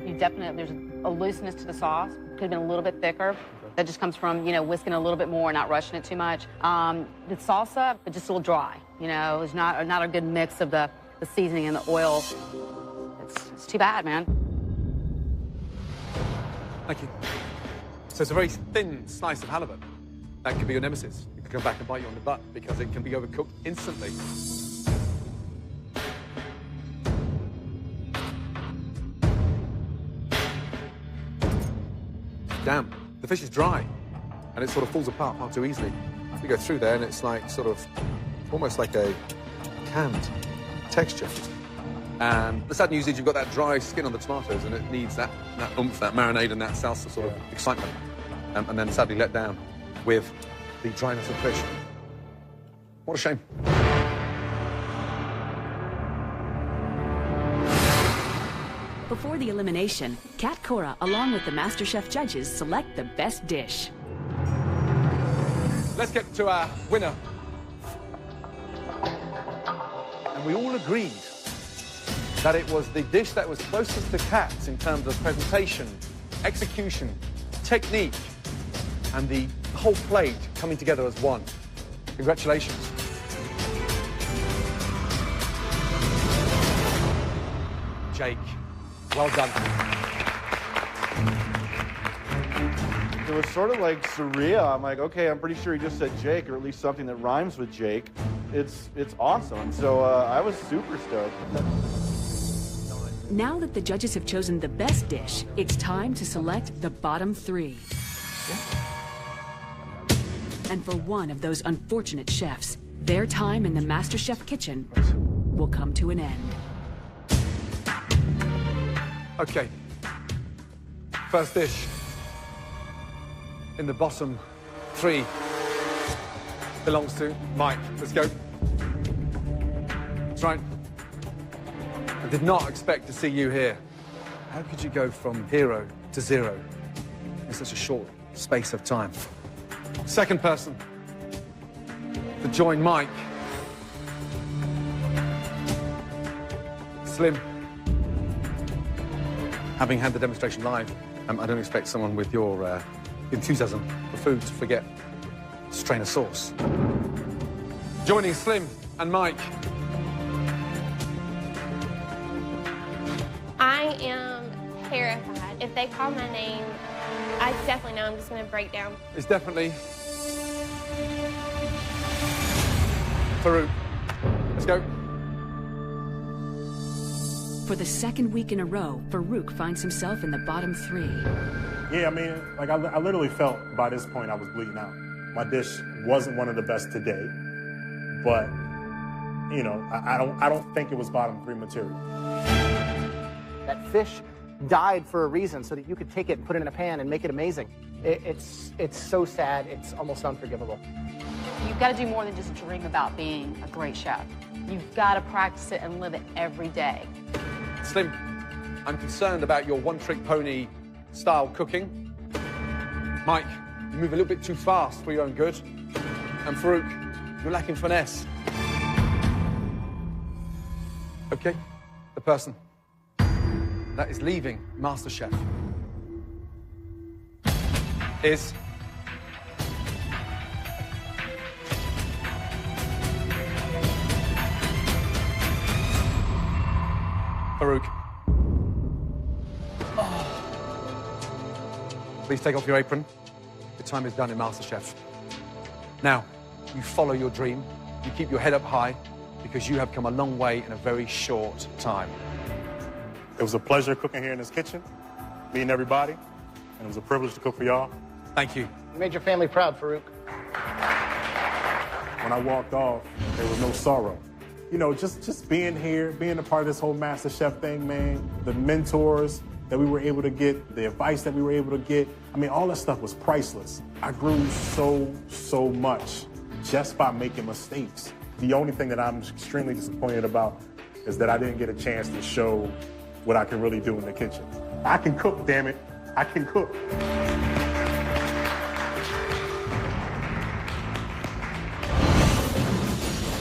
you definitely, there's a looseness to the sauce. Could have been a little bit thicker. That just comes from, you know, whisking a little bit more, not rushing it too much. The salsa, but just a little dry. You know, it's not a good mix of the seasoning and the oil. It's too bad, man. Thank you. So it's a very thin slice of halibut. That could be your nemesis. It could come back and bite you on the butt because it can be overcooked instantly. Damn, the fish is dry, and it sort of falls apart far too easily. You go through there, and it's like sort of almost like a canned texture. And the sad news is you've got that dry skin on the tomatoes, and it needs that oomph, that marinade, and that salsa sort of excitement. And then sadly let down with the dryness of fish. What a shame. Before the elimination, Kat Cora, along with the MasterChef judges, select the best dish. Let's get to our winner. And we all agreed that it was the dish that was closest to Kat's in terms of presentation, execution, technique, and the whole plate coming together as one. Congratulations. Jake, well done. It was sort of like surreal. I'm like, okay, I'm pretty sure he just said Jake, or at least something that rhymes with Jake. It's awesome. So I was super stoked. Now that the judges have chosen the best dish, it's time to select the bottom 3. And for one of those unfortunate chefs, their time in the MasterChef kitchen will come to an end. Okay. First dish in the bottom 3 belongs to Mike. Let's go. That's right. I did not expect to see you here. How could you go from hero to 0 in such a short space of time? Second person to join Mike. Slim. Having had the demonstration live, I don't expect someone with your enthusiasm for food to forget to strain a sauce. Joining Slim and Mike. I am terrified. If they call my name, I definitely know I'm just going to break down. It's definitely Farouk. Let's go. For the second week in a row, Farouk finds himself in the bottom 3. Yeah, I mean, like I literally felt by this point I was bleeding out. My dish wasn't one of the best today, but you know, I don't think it was bottom 3 material. That fish died for a reason so that you could take it and put it in a pan and make it amazing. It's so sad. It's almost unforgivable. You've got to do more than just dream about being a great chef. You've got to practice it and live it every day. Slim, I'm concerned about your one-trick pony style cooking. Mike, you move a little bit too fast for your own good. And Farouk, you're lacking finesse. Okay, the person that is leaving MasterChef is Farouk. Please take off your apron. Your time is done in MasterChef. Now, you follow your dream. You keep your head up high because you have come a long way in a very short time. It was a pleasure cooking here in this kitchen, meeting everybody, and it was a privilege to cook for y'all. Thank you. You made your family proud, Farouk. When I walked off, there was no sorrow. You know, just being here, being a part of this whole MasterChef thing, man, the mentors that we were able to get, the advice that we were able to get, I mean, all that stuff was priceless. I grew so much just by making mistakes. The only thing that I'm extremely disappointed about is that I didn't get a chance to show what I can really do in the kitchen. I can cook, damn it. I can cook.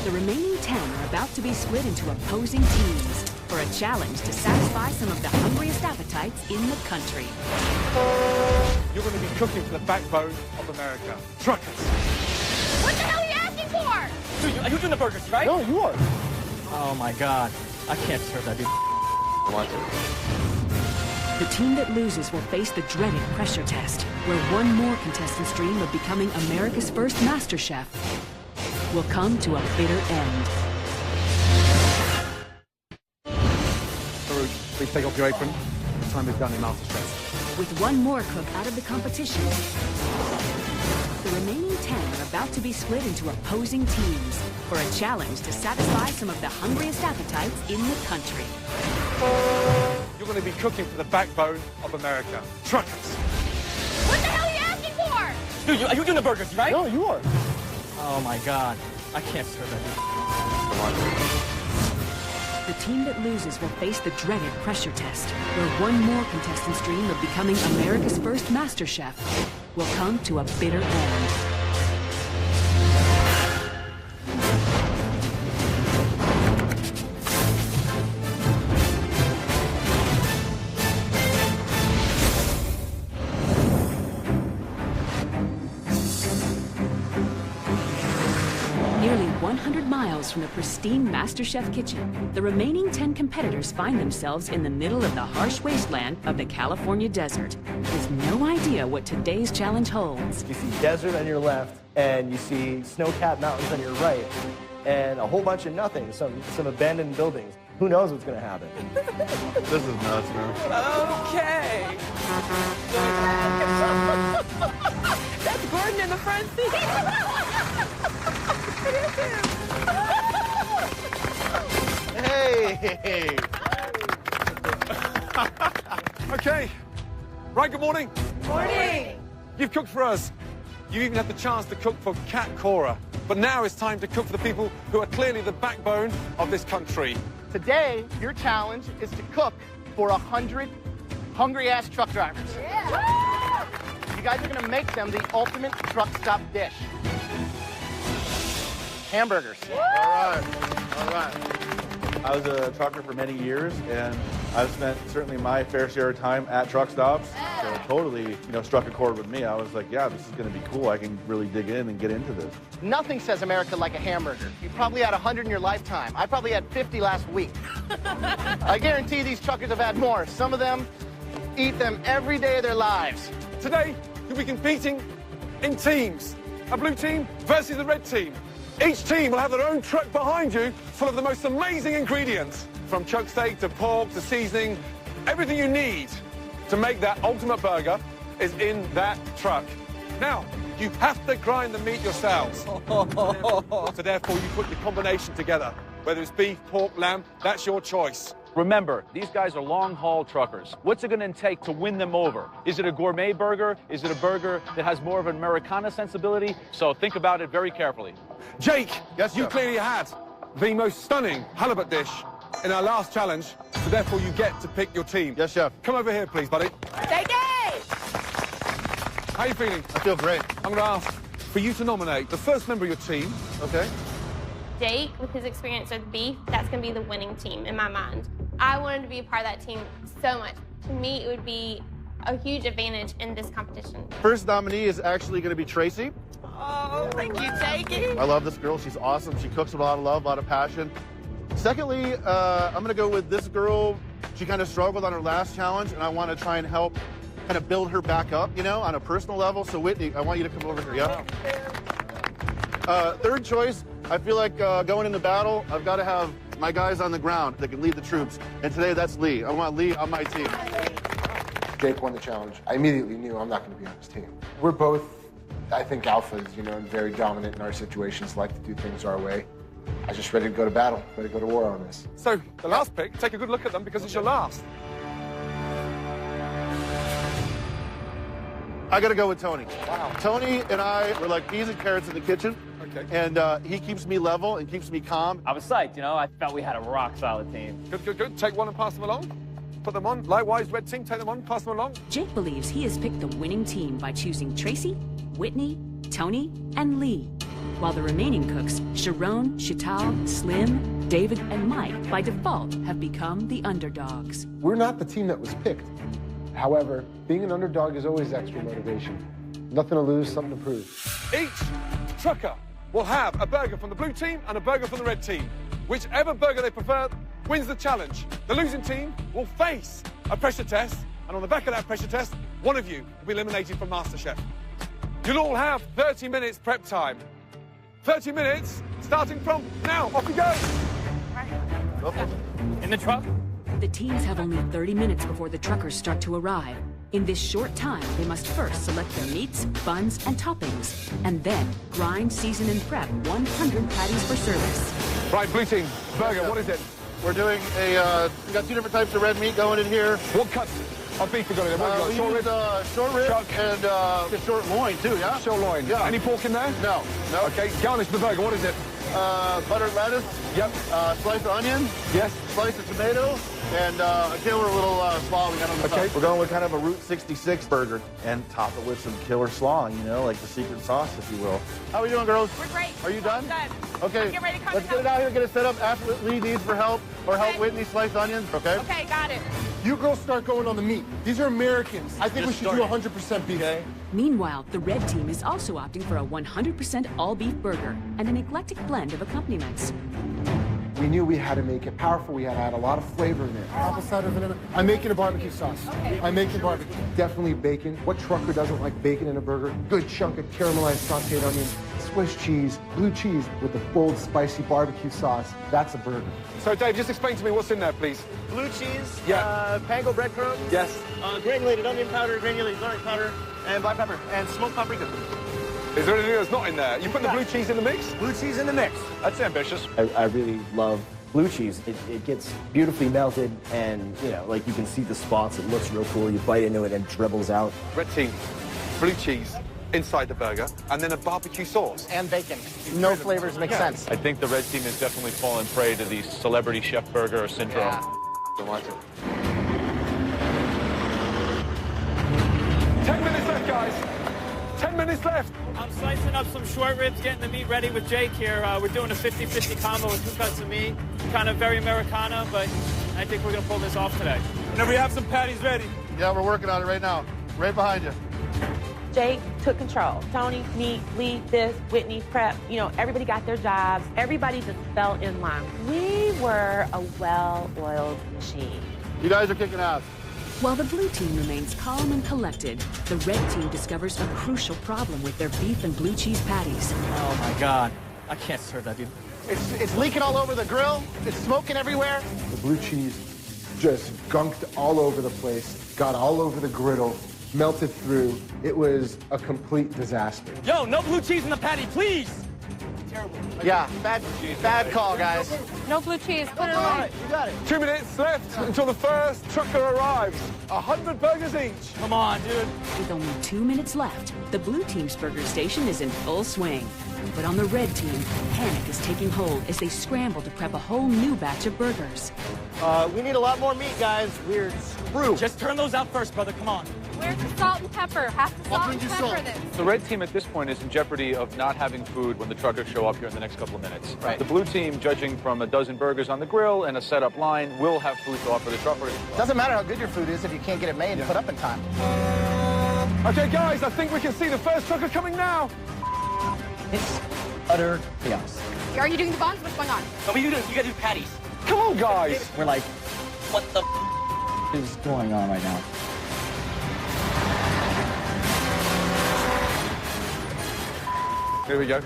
The remaining 10 are about to be split into opposing teams for a challenge to satisfy some of the hungriest appetites in the country. You're going to be cooking for the backbone of America. Truckers. What the hell are you asking for? Dude, are you doing the burgers, right? No, you are. Oh my God. I can't serve that, dude. The team that loses will face the dreaded pressure test, where one more contestant's dream of becoming America's first MasterChef will come to a bitter end. Farouk, please take off your apron. Your time is done in MasterChef. With one more cook out of the competition, the remaining 10 are about to be split into opposing teams for a challenge to satisfy some of the hungriest appetites in the country. You're going to be cooking for the backbone of America. Truckers. What the hell are you asking for? Dude, are you doing the burgers, right? No, you are. Oh my God. I can't serve that, dude. The team that loses will face the dreaded pressure test, where one more contestant's dream of becoming America's first MasterChef will come to a bitter end. Nearly 100 miles from the pristine MasterChef kitchen, the remaining 10 competitors find themselves in the middle of the harsh wasteland of the California desert, with no idea what today's challenge holds. You see desert on your left, and you see snow-capped mountains on your right, and a whole bunch of nothing, some abandoned buildings. Who knows what's gonna happen? This is nuts, man. Okay. That's Gordon in the front seat. It is him. Hey! Okay. Right, good morning. Morning. You've cooked for us. You even had the chance to cook for Kat Cora. But now it's time to cook for the people who are clearly the backbone of this country. Today, your challenge is to cook for 100 hungry-ass truck drivers. Yeah. You guys are gonna make them the ultimate truck stop dish. Hamburgers. All right. I was a trucker for many years, and I've spent certainly my fair share of time at truck stops. So it totally, struck a chord with me. I was like, yeah, this is going to be cool. I can really dig in and get into this. Nothing says America like a hamburger. You probably had 100 in your lifetime. I probably had 50 last week. I guarantee these truckers have had more. Some of them eat them every day of their lives. Today, you'll be competing in teams. A blue team versus the red team. Each team will have their own truck behind you full of the most amazing ingredients. From chuck steak to pork to seasoning, everything you need to make that ultimate burger is in that truck. Now, you have to grind the meat yourselves. So therefore, you put your combination together. Whether it's beef, pork, lamb, that's your choice. Remember, these guys are long-haul truckers. What's it going to take to win them over? Is it a gourmet burger? Is it a burger that has more of an Americana sensibility? So think about it very carefully. Jake, yes, you clearly had the most stunning halibut dish in our last challenge, so therefore you get to pick your team. Yes, chef. Come over here, please, buddy. Take it! How are you feeling? I feel great. I'm going to ask for you to nominate the first member of your team. Okay. Jake, with his experience with beef, that's going to be the winning team in my mind. I wanted to be a part of that team so much. To me, it would be a huge advantage in this competition. First nominee is actually going to be Tracy. Oh, thank you, Jakey. I love this girl. She's awesome. She cooks with a lot of love, a lot of passion. Secondly, I'm going to go with this girl. She kind of struggled on her last challenge, and I want to try and help kind of build her back up, on a personal level. So, Whitney, I want you to come over here, yeah? Third choice, I feel like going into battle, I've got to have my guys on the ground that can lead the troops. And today, that's Lee. I want Lee on my team. Jake won the challenge. I immediately knew I'm not going to be on his team. We're both, I think, alphas, and very dominant in our situations, like to do things our way. I was just ready to go to battle, ready to go to war on this. So, the last pick, take a good look at them because it's your last. I got to go with Tony. Wow. Tony and I were like peas and carrots in the kitchen. Okay. And he keeps me level and keeps me calm. I was psyched, I felt we had a rock-solid team. Good. Take one and pass them along. Put them on. Likewise, red team, take them on, pass them along. Jake believes he has picked the winning team by choosing Tracy, Whitney, Tony, and Lee, while the remaining cooks, Sharon, Chital, Slim, David, and Mike, by default, have become the underdogs. We're not the team that was picked. However, being an underdog is always extra motivation. Nothing to lose, something to prove. Each trucker will have a burger from the blue team and a burger from the red team. Whichever burger they prefer wins the challenge. The losing team will face a pressure test, and on the back of that pressure test, one of you will be eliminated from MasterChef. You'll all have 30 minutes prep time. 30 minutes, starting from now. Off you go. In the truck? The teams have only 30 minutes before the truckers start to arrive. In this short time, they must first select their meats, buns, and toppings, and then grind, season, and prep 100 patties for service. Right, blue team, burger, what is it? We're doing we got 2 different types of red meat going in here. What cuts of beef we got in there? What have you got? Short rib chuck, and short loin, too, yeah? Short loin. Yeah. Any pork in there? No. Okay, garnish the burger, what is it? buttered lettuce. Yep. Slice of onion. Yes. Slice of tomato. And again, we're a little slaw we got on the top. We're going with kind of a Route 66 burger and top it with some killer slaw, you know, like the secret sauce, if you will. How are we doing, girls? We're great. Are you done? Done. Okay. Get ready to come Let's get it out here, get it set up. Ask Lee needs for help or help Whitney slice onions, okay? Okay, got it. You girls start going on the meat. These are Americans. I think we should do 100% beef. Okay. Meanwhile, the red team is also opting for a 100% all-beef burger and an eclectic blend of accompaniments. We knew we had to make it powerful. We had to add a lot of flavor in there. Apple cider vinegar. I'm making a barbecue sauce. Okay. I'm making barbecue. Definitely bacon. What trucker doesn't like bacon in a burger? Good chunk of caramelized sauteed onion, Swiss cheese, blue cheese with the bold, spicy barbecue sauce. That's a burger. So, Dave, just explain to me what's in there, please. Blue cheese, Yeah. panko breadcrumbs, Yes. granulated onion powder, granulated garlic powder, and black pepper, and smoked paprika. Is there anything that's not in there? You put the blue cheese in the mix? Blue cheese in the mix. That's ambitious. I really love blue cheese. It gets beautifully melted, and, you know, like you can see the spots. It looks real cool. You bite into it and it dribbles out. Red team, blue cheese inside the burger, and then a barbecue sauce. And bacon. No flavors make sense. I think the red team has definitely fallen prey to the celebrity chef burger syndrome. Yeah. Delighted. 10 minutes left, guys. 10 minutes left. I'm slicing up some short ribs, getting the meat ready with Jake here. We're doing a 50-50 combo with 2 cuts of meat. Kind of very Americana, but I think we're going to pull this off today. And we have some patties ready. Yeah, we're working on it right now. Right behind you. Jake took control. Tony, me, Lee, this, Whitney, Prep, you know, everybody got their jobs. Everybody just fell in line. We were a well-oiled machine. You guys are kicking ass. While the blue team remains calm and collected, the red team discovers a crucial problem with their beef and blue cheese patties. Oh my God. I can't serve that, dude. It's leaking all over the grill. It's smoking everywhere. The blue cheese just gunked all over the place, got all over the griddle, melted through. It was a complete disaster. Yo, no blue cheese in the patty, please! Terrible. Yeah, bad call, guys. No blue cheese. Put it on. You got it. 2 minutes left until the first trucker arrives. 100 burgers each. Come on, dude. With only 2 minutes left, the blue team's burger station is in full swing. But on the red team, panic is taking hold as they scramble to prep a whole new batch of burgers. We need a lot more meat, guys. We're screwed. Just turn those out first, brother. Come on. Where's the salt and pepper? Have to salt and pepper this. The red team at this point is in jeopardy of not having food when the truckers show up here in the next couple of minutes. Right. The blue team, judging from a dozen burgers on the grill and a set-up line, will have food to offer the truckers. Doesn't matter how good your food is if you can't get it made and put up in time. Okay, guys, I think we can see the first trucker coming now. It's utter chaos. Are you doing the buns? What's going on? No, you gotta do patties. Come on, guys. We're like, what the is going on right now? Here we go.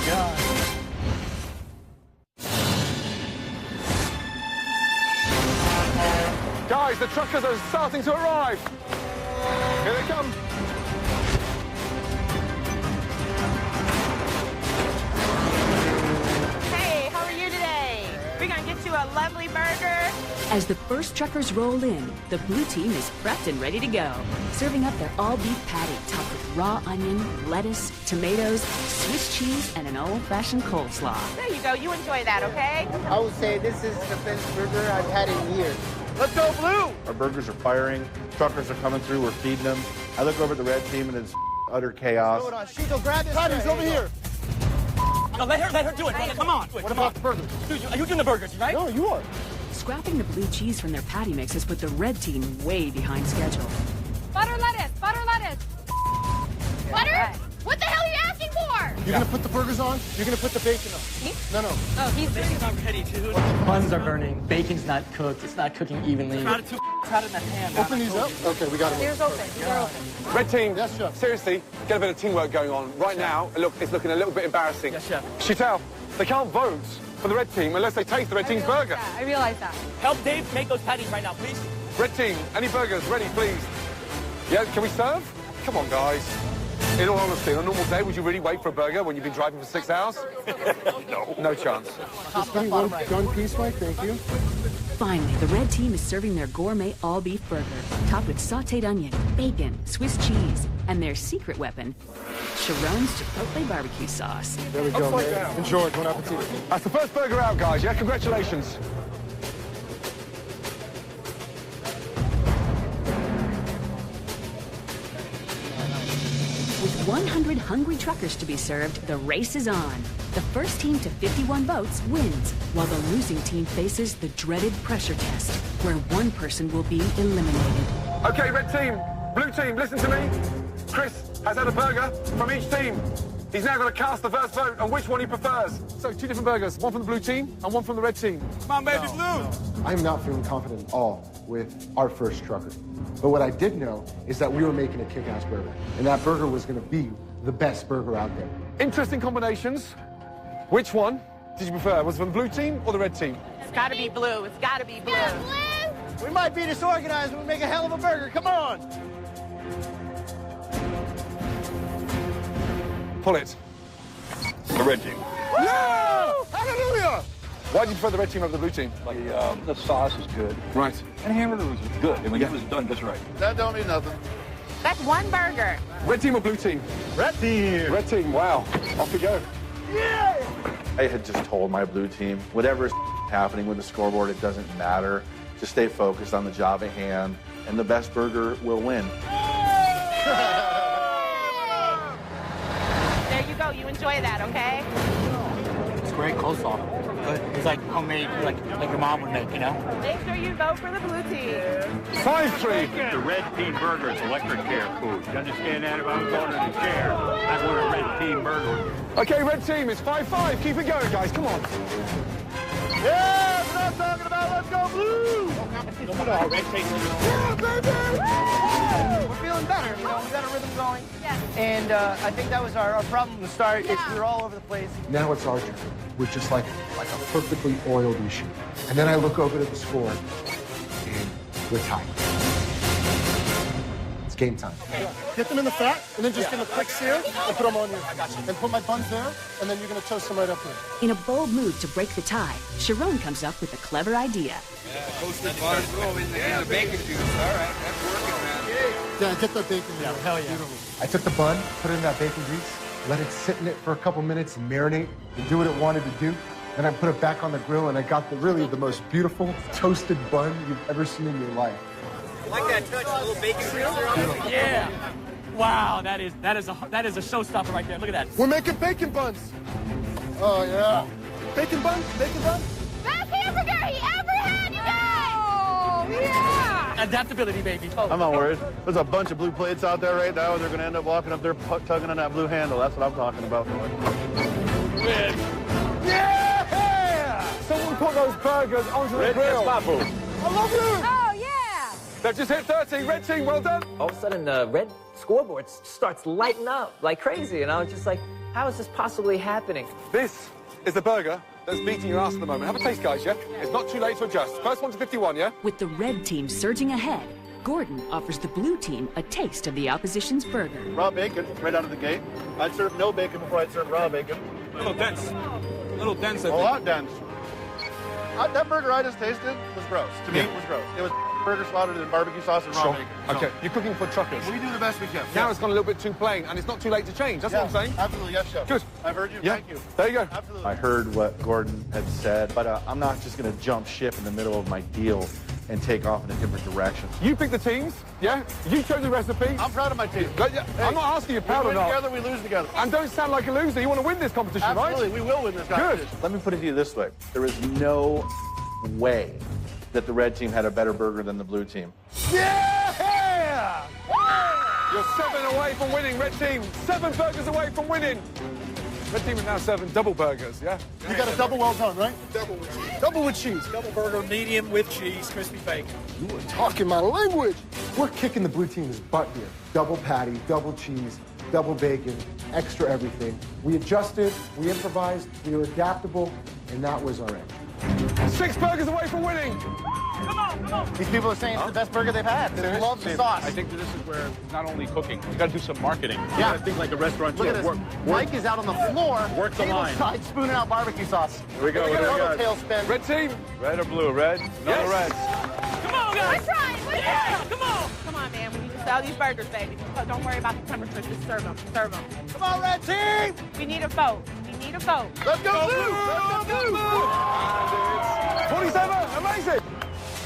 God. Guys, the truckers are starting to arrive. Here they come. Hey, how are you today? We're going to get you a lovely burger. As the first truckers roll in, the blue team is prepped and ready to go, serving up their all-beef patty topped with raw onion, lettuce, tomatoes, Swiss cheese, and an old-fashioned coleslaw. There you go. You enjoy that, okay? I would say this is the best burger I've had in years. Let's go, blue! Our burgers are firing. Truckers are coming through. We're feeding them. I look over at the red team, and it's utter chaos. Hold on. Chico, grab this. Patty's over here. No, let her do it, brother. Come on. What about the burgers? Dude, are you doing the burgers, right? No, you are. Scrapping the blue cheese from their patty mix has put the red team way behind schedule. Butter lettuce. Butter lettuce. Butter? Right. What the hell are you asking for? You're gonna put the burgers on? You're gonna put the bacon on? Me? No. Oh, he's Bacon's not ready, dude. Buns are burning. Bacon's not cooked. It's not cooking evenly. Not too hot in that pan. Open these up. Okay, we got them. Here's open. They're open. Red team, Yes, chef. seriously, get a bit of teamwork going on. Right now, look, it's looking a little bit embarrassing. Yes, chef. Chital, they can't vote for the red team unless they taste the red team's burger. I realize that. Help Dave make those patties right now, please. Red team, any burgers ready, please? Yeah, can we serve? Come on, guys. In all honesty, on a normal day, would you really wait for a burger when you've been driving for 6 hours? No. No chance. Just give me one done piece, Mike. Thank you. Finally, the red team is serving their gourmet all-beef burger, topped with sautéed onion, bacon, Swiss cheese, and their secret weapon, Sharon's Chipotle barbecue sauce. There we go, man. Enjoy. Bon appetit. That's the first burger out, guys, yeah? Congratulations. With 100 hungry truckers to be served, the race is on. The first team to 51 votes wins, while the losing team faces the dreaded pressure test, where one person will be eliminated. Okay, red team, blue team, listen to me. Chris has had a burger from each team. He's now going to cast the first vote on which one he prefers. So 2 different burgers, one from the blue team and one from the red team. Come on, baby, blue. I'm not feeling confident at all with our first trucker. But what I did know is that we were making a kick-ass burger, and that burger was going to be the best burger out there. Interesting combinations. Which one did you prefer? Was it from the blue team or the red team? It's gotta be blue. It's gotta be blue. We might be disorganized, but we make a hell of a burger. Come on. Pull it. The red team. Yeah! Hallelujah! Why did you prefer the red team over the blue team? The sauce is good. Right. And the hamburger was good. I mean, it was done just right. That don't mean nothing. That's one burger. Red team or blue team? Red team. Red team, wow. Off we go. Yeah! I had just told my blue team, whatever's happening with the scoreboard, it doesn't matter. Just stay focused on the job at hand, and the best burger will win. There you go. You enjoy that, okay? It's great coleslaw. It's like homemade, like your mom would make, you know? Make sure you vote for the blue team. 5-3. The red team burger is electric chair food. You understand that? If I was going in a chair, I'd want a red team burger. Okay, red team, it's 5-5. Keep it going, guys. Come on. Yeah, that's what I'm talking about. Let's go blue. Red team. Yeah, baby! We're feeling better. You know, we got a rhythm going. Yes. And I think that was our problem to start. We were all over the place. Now it's our turn. We're just like a perfectly oiled machine. And then I look over to the score, and we're tied. It's game time. Get them in the fat, and then just give them a quick sear and put them on here. I got you. And put my buns there, and then you're going to toast them right up there. In a bold move to break the tie, Sharon comes up with a clever idea. Toasted buns, in the bacon juice. All right, that's working, man. Yeah, get that bacon in there. Hell yeah. I took the bun, put it in that bacon grease, let it sit in it for a couple minutes and marinate and do what it wanted to do. Then I put it back on the grill, and I got really the most beautiful toasted bun you've ever seen in your life. Like that touch, a little bacon grease on it. Yeah. Wow, that is a showstopper right there. Look at that. We're making bacon buns. Oh, yeah. Bacon bun? Bacon bun? Best hamburger he ever had, you guys! Oh, yeah! Adaptability, baby. I'm not worried. There's a bunch of blue plates out there right now. They're going to end up walking up there, tugging on that blue handle. That's what I'm talking about. Yeah! Someone put those burgers onto the grill. I love you! Oh, yeah! They've just hit 30. Red team, well done. All of a sudden, the red scoreboard starts lighting up like crazy, and I was just like, how is this possibly happening? This is the burger that's beating your ass at the moment. Have a taste, guys, yeah? It's not too late to adjust. First one to 51, yeah? With the red team surging ahead, Gordon offers the blue team a taste of the opposition's burger. Raw bacon right out of the gate. I'd serve no bacon before I'd serve raw bacon. A little dense. A little dense, I A think. lot dense. That burger I just tasted was gross. To me, it was gross. It was burger slaughtered in barbecue sauce and raw Sure. bacon. Okay, you're cooking for truckers. We do the best we can. Now it's gone a little bit too plain, and it's not too late to change. That's what I'm saying. Absolutely, yes, chef. Good. I've heard you. Yeah. Thank you. There you go. Absolutely. I heard what Gordon had said, but I'm not just going to jump ship in the middle of my deal and take off in a different direction. You pick the teams, yeah? You chose the recipe. I'm proud of my team. I'm not asking you proud we or win not. together, we lose together. And don't sound like a loser. You want to win this competition, right? Absolutely, we will win this competition. Let me put it to you this way. There is no way that the red team had a better burger than the blue team. Yeah! You're 7 away from winning, red team. 7 burgers away from winning. Red team is now serving double burgers, yeah? You got a double well done, right? Double with cheese. Double with cheese. Double burger, medium with cheese, crispy bacon. You are talking my language. We're kicking the blue team's butt here. Double patty, double cheese, double bacon, extra everything. We adjusted, we improvised, we were adaptable, and that was our edge. 6 burgers away from winning. These people are saying it's the best burger they've had. They love the sauce. I think that this is where it's not only cooking, you got to do some marketing. You Yeah. got to think like a restaurateur. Look at this. Mike is out on the floor. Work the line. Side spooning out barbecue sauce. Here we go. Here we Here go. we go. Tailspin. Red team. Red or blue? Red? No Yes. red. Come on, guys. We're trying. We're trying. Come on. Come on, man. We need to sell these burgers, baby. So don't worry about the temperature. Just serve them. Serve them. Come on, red team! We need a vote. We need a vote. Let's go blue! Let's go blue! 47, amazing!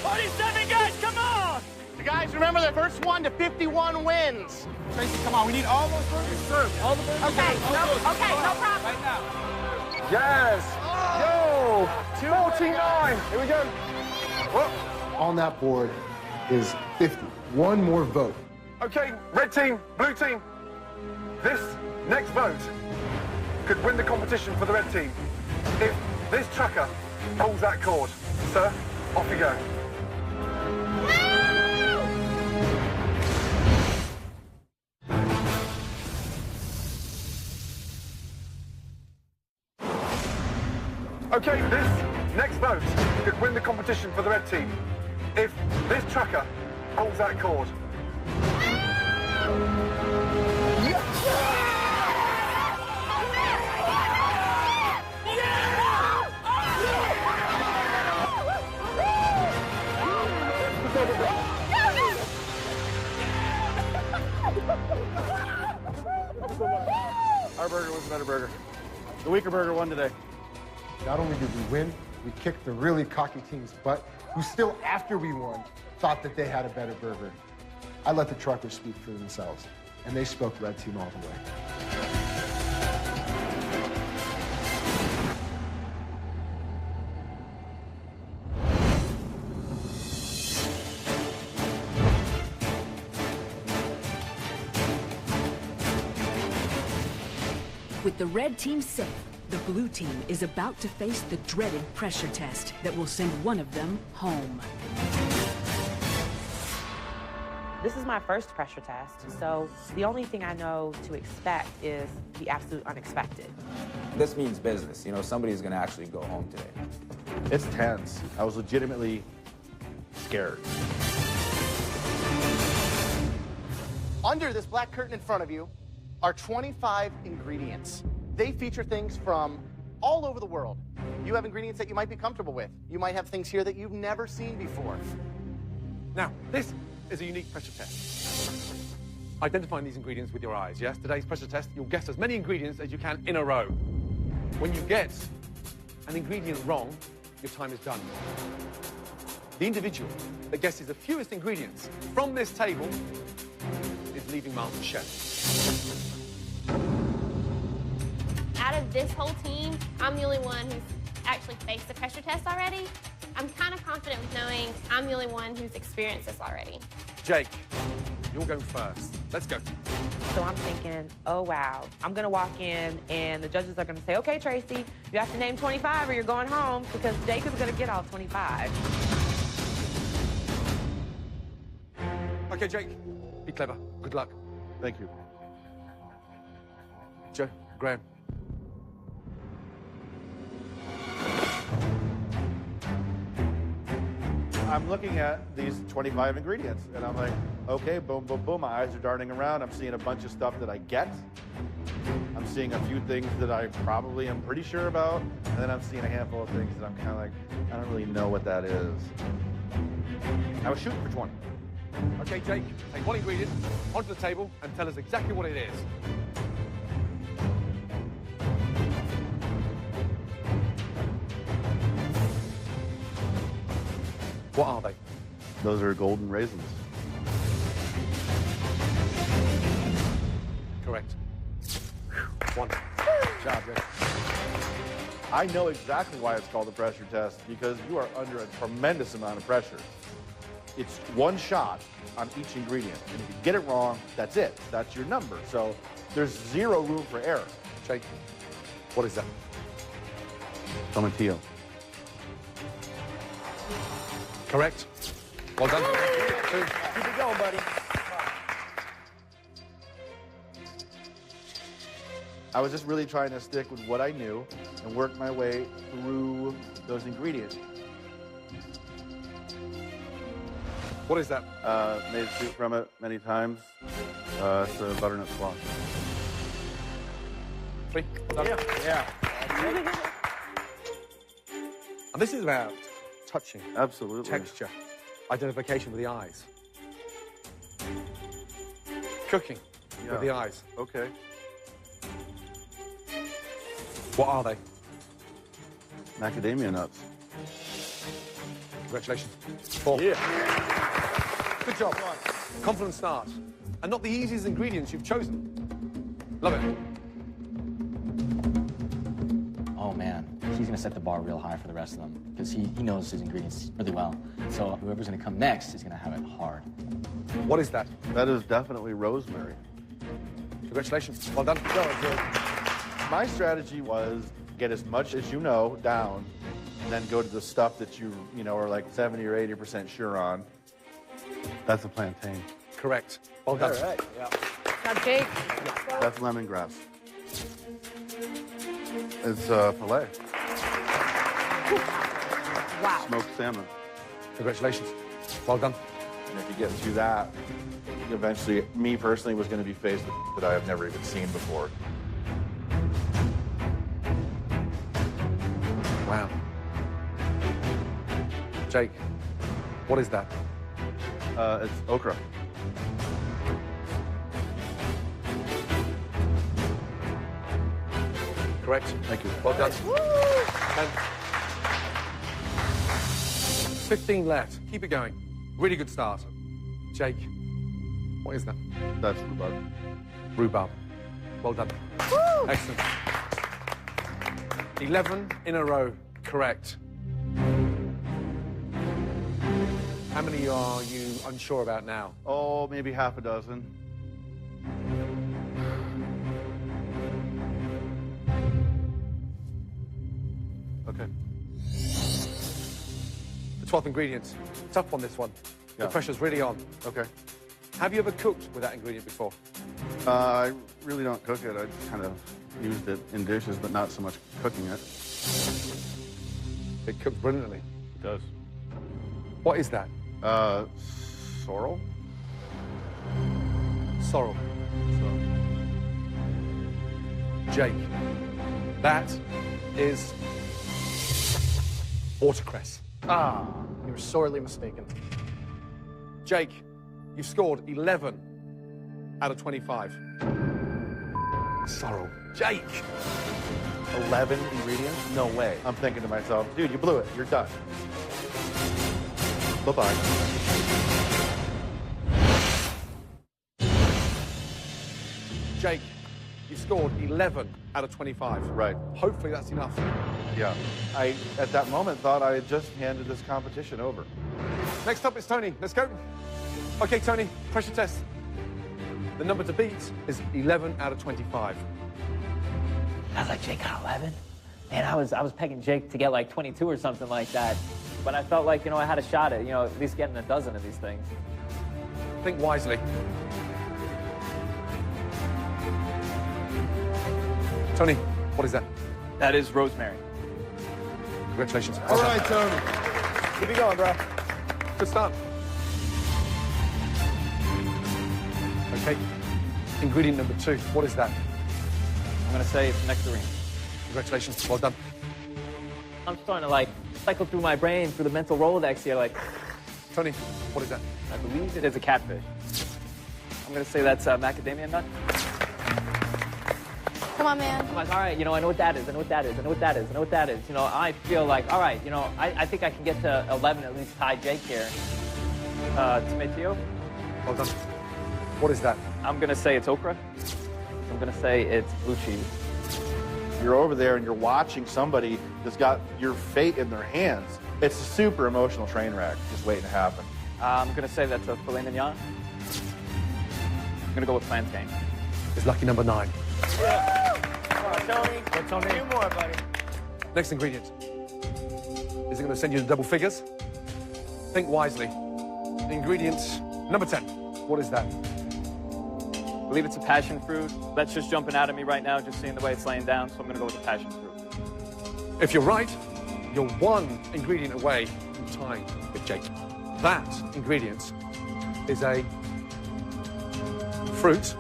47, guys, come on! You guys remember the first 1 to 51 wins. Tracy, come on, we need all those burgers served. All the burgers Okay, served. no problem. Right now. Yes! Yo! 49! Here we go. Whoa. On that board is 50. One more vote. Okay, red team, blue team. This next vote could win the competition for the red team if this trucker pulls that cord. Sir, off you go. Okay, this next vote could win the competition for the red team if this trucker pulls that cord. Our burger was a better burger. The weaker burger won today. Not only did we win, we kicked the really cocky team's butt, who still, after we won, thought that they had a better burger. I let the truckers speak for themselves, and they spoke red team all the way. With the red team safe, the blue team is about to face the dreaded pressure test that will send one of them home. This is my first pressure test, so the only thing I know to expect is the absolute unexpected. This means business. You know, somebody's going to actually go home today. It's tense. I was legitimately scared. Under this black curtain in front of you are 25 ingredients. They feature things from all over the world. You have ingredients that you might be comfortable with. You might have things here that you've never seen before. Now, this is a unique pressure test. Identifying these ingredients with your eyes, yes? Today's pressure test, you'll guess as many ingredients as you can in a row. When you get an ingredient wrong, your time is done. The individual that guesses the fewest ingredients from this table is leaving MasterChef. Out of this whole team, I'm the only one who's actually faced the pressure test already. I'm kind of confident with knowing I'm the only one who's experienced this already. Jake, you're going first. Let's go. So I'm thinking, oh wow, I'm gonna walk in and the judges are gonna say, okay, Tracy, you have to name 25 or you're going home because Jake is gonna get all 25. Okay, Jake, be clever. Good luck. Thank you. Joe, Graham. I'm looking at these 25 ingredients, and I'm like, okay, boom, boom, boom. My eyes are darting around. I'm seeing a bunch of stuff that I get. I'm seeing a few things that I probably am pretty sure about, and then I'm seeing a handful of things that I'm kind of like, I don't really know what that is. I was shooting for 20. Okay, Jake, take one ingredient onto the table and tell us exactly what it is. What are they? Those are golden raisins. Correct. One. Good job, Jake. I know exactly why it's called a pressure test, because you are under a tremendous amount of pressure. It's one shot on each ingredient, and if you get it wrong, that's it. That's your number. So there's zero room for error. Jake, what is that? Tomatillo. Correct. Well done. Keep it going, buddy. I was just really trying to stick with what I knew and work my way through those ingredients. What is that? Made soup from it many times. It's a butternut squash. 3. Done. Yeah. And this is about touching. Absolutely. Texture. Identification with the eyes. Cooking Yeah. with the eyes. Okay. What are they? Macadamia nuts. Congratulations. 4. Yeah. Good job. Confident start. And not the easiest ingredients you've chosen. Love it. Oh man, he's gonna set the bar real high for the rest of them because he knows his ingredients really well. So whoever's gonna come next is gonna have it hard. What is that? That is definitely rosemary. Congratulations. Well done. My strategy was get as much as you know down, and then go to the stuff that you know are like 70 or 80% sure on. That's a plantain. Correct. Well done. All right. Now, Jake. That's lemongrass. It's filet. Wow. Smoked salmon. Congratulations. Well done. And if you get through that, eventually, me personally was going to be faced with that I have never even seen before. Wow. Jake, what is that? It's okra. Correct. Thank you. Well done. And 15 left. Keep it going. Really good start. Jake, what is that? That's rhubarb. Rhubarb. Well done. Excellent. 11 in a row. Correct. How many are you unsure about now? Oh, maybe half a dozen. Okay. The 12th ingredient. Tough on this one. Yeah. The pressure's really on. Okay. Have you ever cooked with that ingredient before? I really don't cook it. I just kind of used it in dishes, but not so much cooking it. It cooks brilliantly. It does. What is that? Sorrel? Sorrel. Jake, that is watercress. Ah, you're sorely mistaken. Jake, you've scored 11 out of 25. Sorrel. Jake! 11 ingredients? No way. I'm thinking to myself, dude, you blew it. You're done. Bye-bye. Jake, you scored 11 out of 25. Right. Hopefully that's enough. Yeah. I, at that moment, thought I had just handed this competition over. Next up is Tony. Let's go. Okay, Tony, pressure test. The number to beat is 11 out of 25. I was like, Jake got 11? Man, I was pegging Jake to get like 22 or something like that. But I felt like, I had a shot at, at least getting a dozen of these things. Think wisely. Tony, what is that? That is rosemary. Congratulations. All right, Tony. Keep it going, bro. Good start. Okay. Ingredient number 2. What is that? I'm going to say it's nectarine. Congratulations. Well done. I'm starting to cycle through my brain, through the mental Rolodex here, Tony, what is that? I believe it is a catfish. I'm going to say that's macadamia nut. Come on, man. I'm like, all right, I know what that is, I know what that is, I know what that is, I know what that is. I feel like, all right, I think I can get to 11, at least tie Jake here. Tomatillo? Well done. What is that? I'm going to say it's okra. I'm going to say it's blue cheese. You're over there and you're watching somebody that's got your fate in their hands. It's a super emotional train wreck just waiting to happen. I'm going to say that's a filet mignon. I'm going to go with plantain. It's lucky number 9. Yeah. Come on, Tony. Go, Tony. A few more, buddy. Next ingredient. Is it going to send you to double figures? Think wisely. Ingredient number 10. What is that? I believe it's a passion fruit. That's just jumping out at me right now, just seeing the way it's laying down, so I'm going to go with the passion fruit. If you're right, you're 1 ingredient away from tying with Jake. That ingredient is a fruit,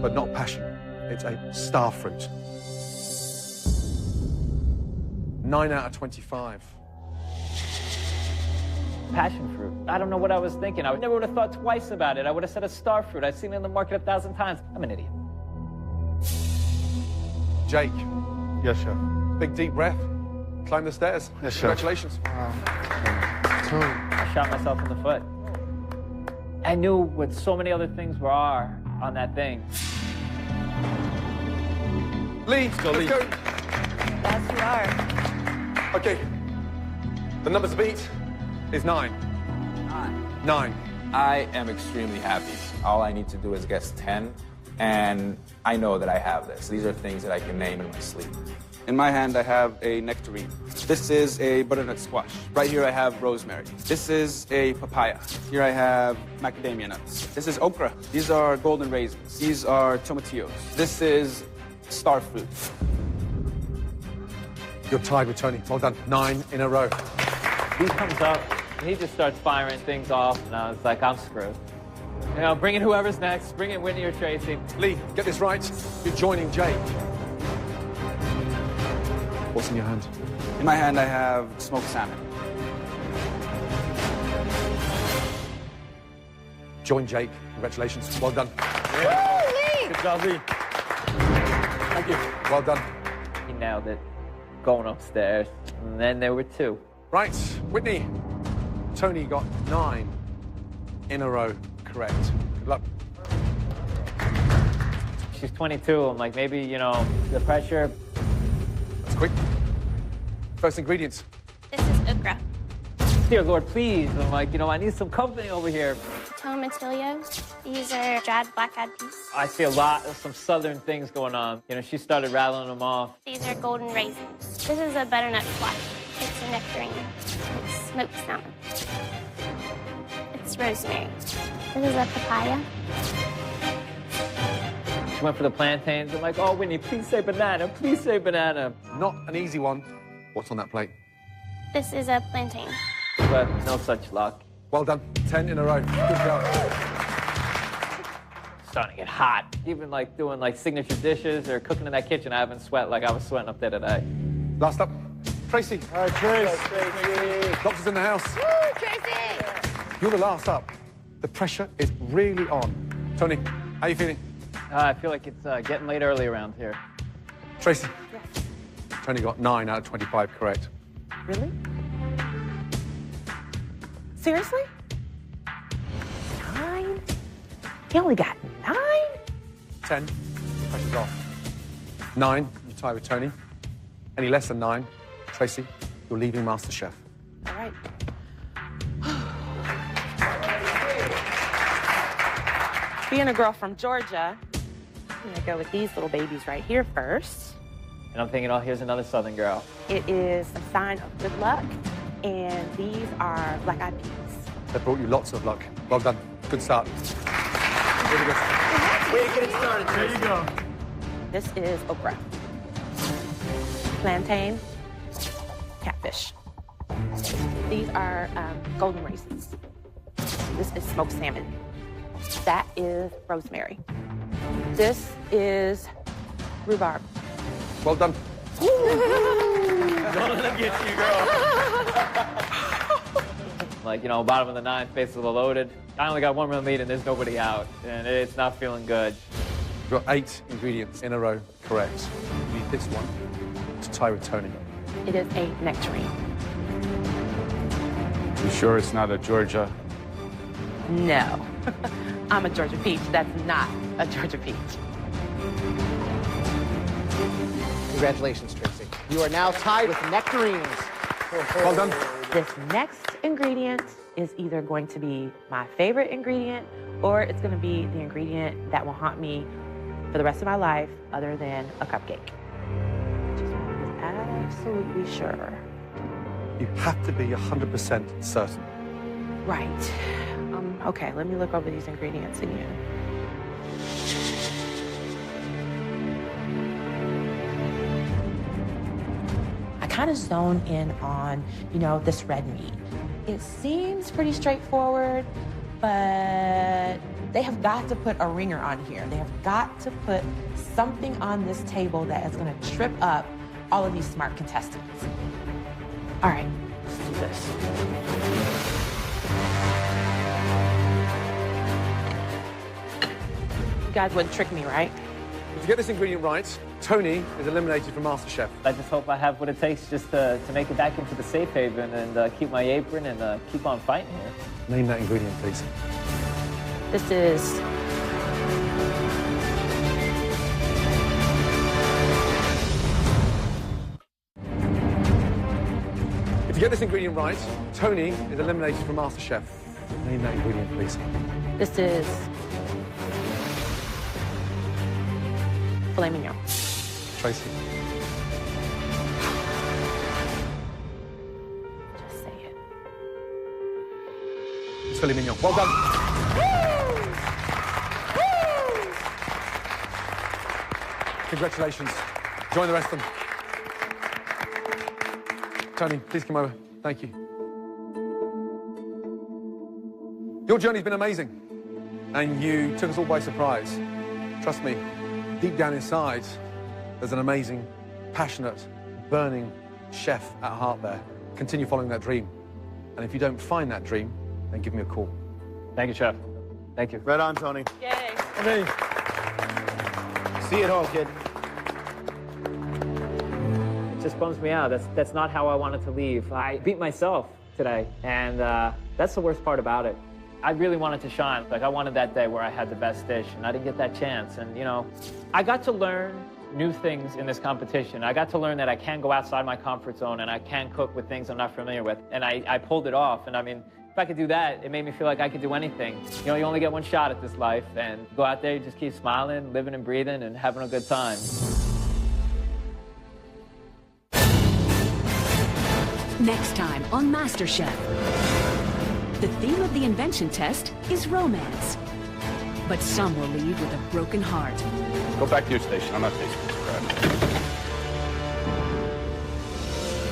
but not passion. It's a star fruit. 9 out of 25. passion fruit. I don't know what I was thinking. I never would have thought twice about it. I would have said a star fruit. I've seen it in the market 1,000 times. I'm an idiot. Jake. Yes, chef. Big deep breath. Climb the stairs. Yes, chef. Congratulations. I shot myself in the foot. I knew what so many other things are on that thing. Lee, let's go. Yes, you are. Okay. The number to beat is 9. 9. I am extremely happy. All I need to do is guess 10, and I know that I have this. These are things that I can name in my sleep. In my hand, I have a nectarine. This is a butternut squash. Right here, I have rosemary. This is a papaya. Here I have macadamia nuts. This is okra. These are golden raisins. These are tomatillos. This is star fruit. You're tied with Tony. Well done. 9 in a row. He comes up, and he just starts firing things off, and I was like, I'm screwed. You know, bring in whoever's next. Bring in Whitney or Tracy. Lee, get this right. You're joining Jake. What's in your hand? In my hand, I have smoked salmon. Join Jake. Congratulations. Well done. Woo, Lee! Good job, Lee. Thank you. Well done. He nailed it. Going upstairs. And then there were 2. Right, Whitney. Tony got 9 in a row correct. Good luck. She's 22. I'm like, maybe, you know, the pressure. That's quick. First ingredients. This is okra. Dear Lord, please. I'm like, you know, I need some company over here. Tomatillo. These are dried black-eyed peas. I see a lot of some southern things going on. You know, she started rattling them off. These are golden raisins. This is a butternut squash. It's a nectarine. It's smoked salmon. It's rosemary. This is a papaya. She went for the plantains. I'm like, oh, Whitney, please say banana. Please say banana. Not an easy one. What's on that plate? This is a plantain. But no such luck. Well done. 10 in a row. Good job. Starting to get hot. Even like doing like signature dishes or cooking in that kitchen, I haven't sweat like I was sweating up there today. Last up, Tracy. All right, Trace. Doctor's in the house. Woo, Tracy! You're the last up. The pressure is really on. Tony, how you feeling? I feel like it's getting late early around here. Tracy. Yes. Tony got 9 out of 25 correct. Really? Seriously? 9? He only got 9? 10, pressure's off. 9, you tie with Tony. Any less than 9, Tracy, you're leaving MasterChef. All right. Being a girl from Georgia, I'm gonna go with these little babies right here first. And I'm thinking, oh, here's another southern girl. It is a sign of good luck, and these are black-eyed peas. They brought you lots of luck. Well done. Good start. Really good. Way to get it started, There you go. This is okra, plantain, catfish. These are golden raisins. This is smoked salmon. That is rosemary. This is rhubarb. Well done. Don't let him get you, girl. Like, you know, bottom of the 9, faces are loaded. I only got 1 real meat and there's nobody out. And it's not feeling good. You've got 8 ingredients in a row correct. You need this one to tie with Tony. It is a nectarine. You sure it's not a Georgia? No. I'm a Georgia peach. That's not a Georgia peach. Congratulations, Tracy. You are now tied with nectarines. Well done. This next ingredient is either going to be my favorite ingredient or it's going to be the ingredient that will haunt me for the rest of my life other than a cupcake. Just want to be absolutely sure. You have to be 100% certain. Right. Okay, let me look over these ingredients again. I kind of zone in on, you know, this red meat. It seems pretty straightforward, but they have got to put a ringer on here. They have got to put something on this table that is going to trip up all of these smart contestants. All right, let's do this. You guys wouldn't trick me, right? If you get this ingredient right, Tony is eliminated from MasterChef. I just hope I have what it takes just to make it back into the safe haven and keep my apron and keep on fighting here. Name that ingredient, please. This is If you get this ingredient right, Tony is eliminated from MasterChef. Name that ingredient, please. This is filet mignon. Tracy. Just say it. It's filet mignon. Well done. Congratulations. Join the rest of them. Tony, please come over. Thank you. Your journey's been amazing, and you took us all by surprise. Trust me, deep down inside, there's an amazing, passionate, burning chef at heart there. Continue following that dream. And if you don't find that dream, then give me a call. Thank you, Chef. Thank you. Right on, Tony. Yay. See you at home, kid. It just bums me out. That's not how I wanted to leave. I beat myself today, and that's the worst part about it. I really wanted to shine. Like, I wanted that day where I had the best dish, and I didn't get that chance. And, you know, I got to learn new things in this competition. I got to learn that I can go outside my comfort zone, and I can cook with things I'm not familiar with. And I pulled it off. And, I mean, if I could do that, it made me feel like I could do anything. You know, you only get one shot at this life, and go out there, you just keep smiling, living and breathing, and having a good time. Next time on MasterChef. The theme of the invention test is romance. But some will leave with a broken heart. Go back to your station. I'm not tasting this crap.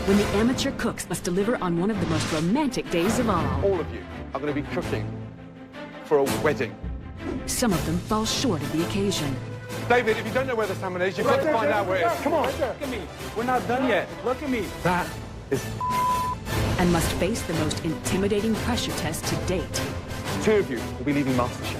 When the amateur cooks must deliver on one of the most romantic days of all. All of you are going to be cooking for a wedding. Some of them fall short of the occasion. David, if you don't know where the salmon is, you've got to find out where it is. Come on. Look at me. We're not done yet. Look at me. That is... And must face the most intimidating pressure test to date. 2 of you will be leaving MasterChef.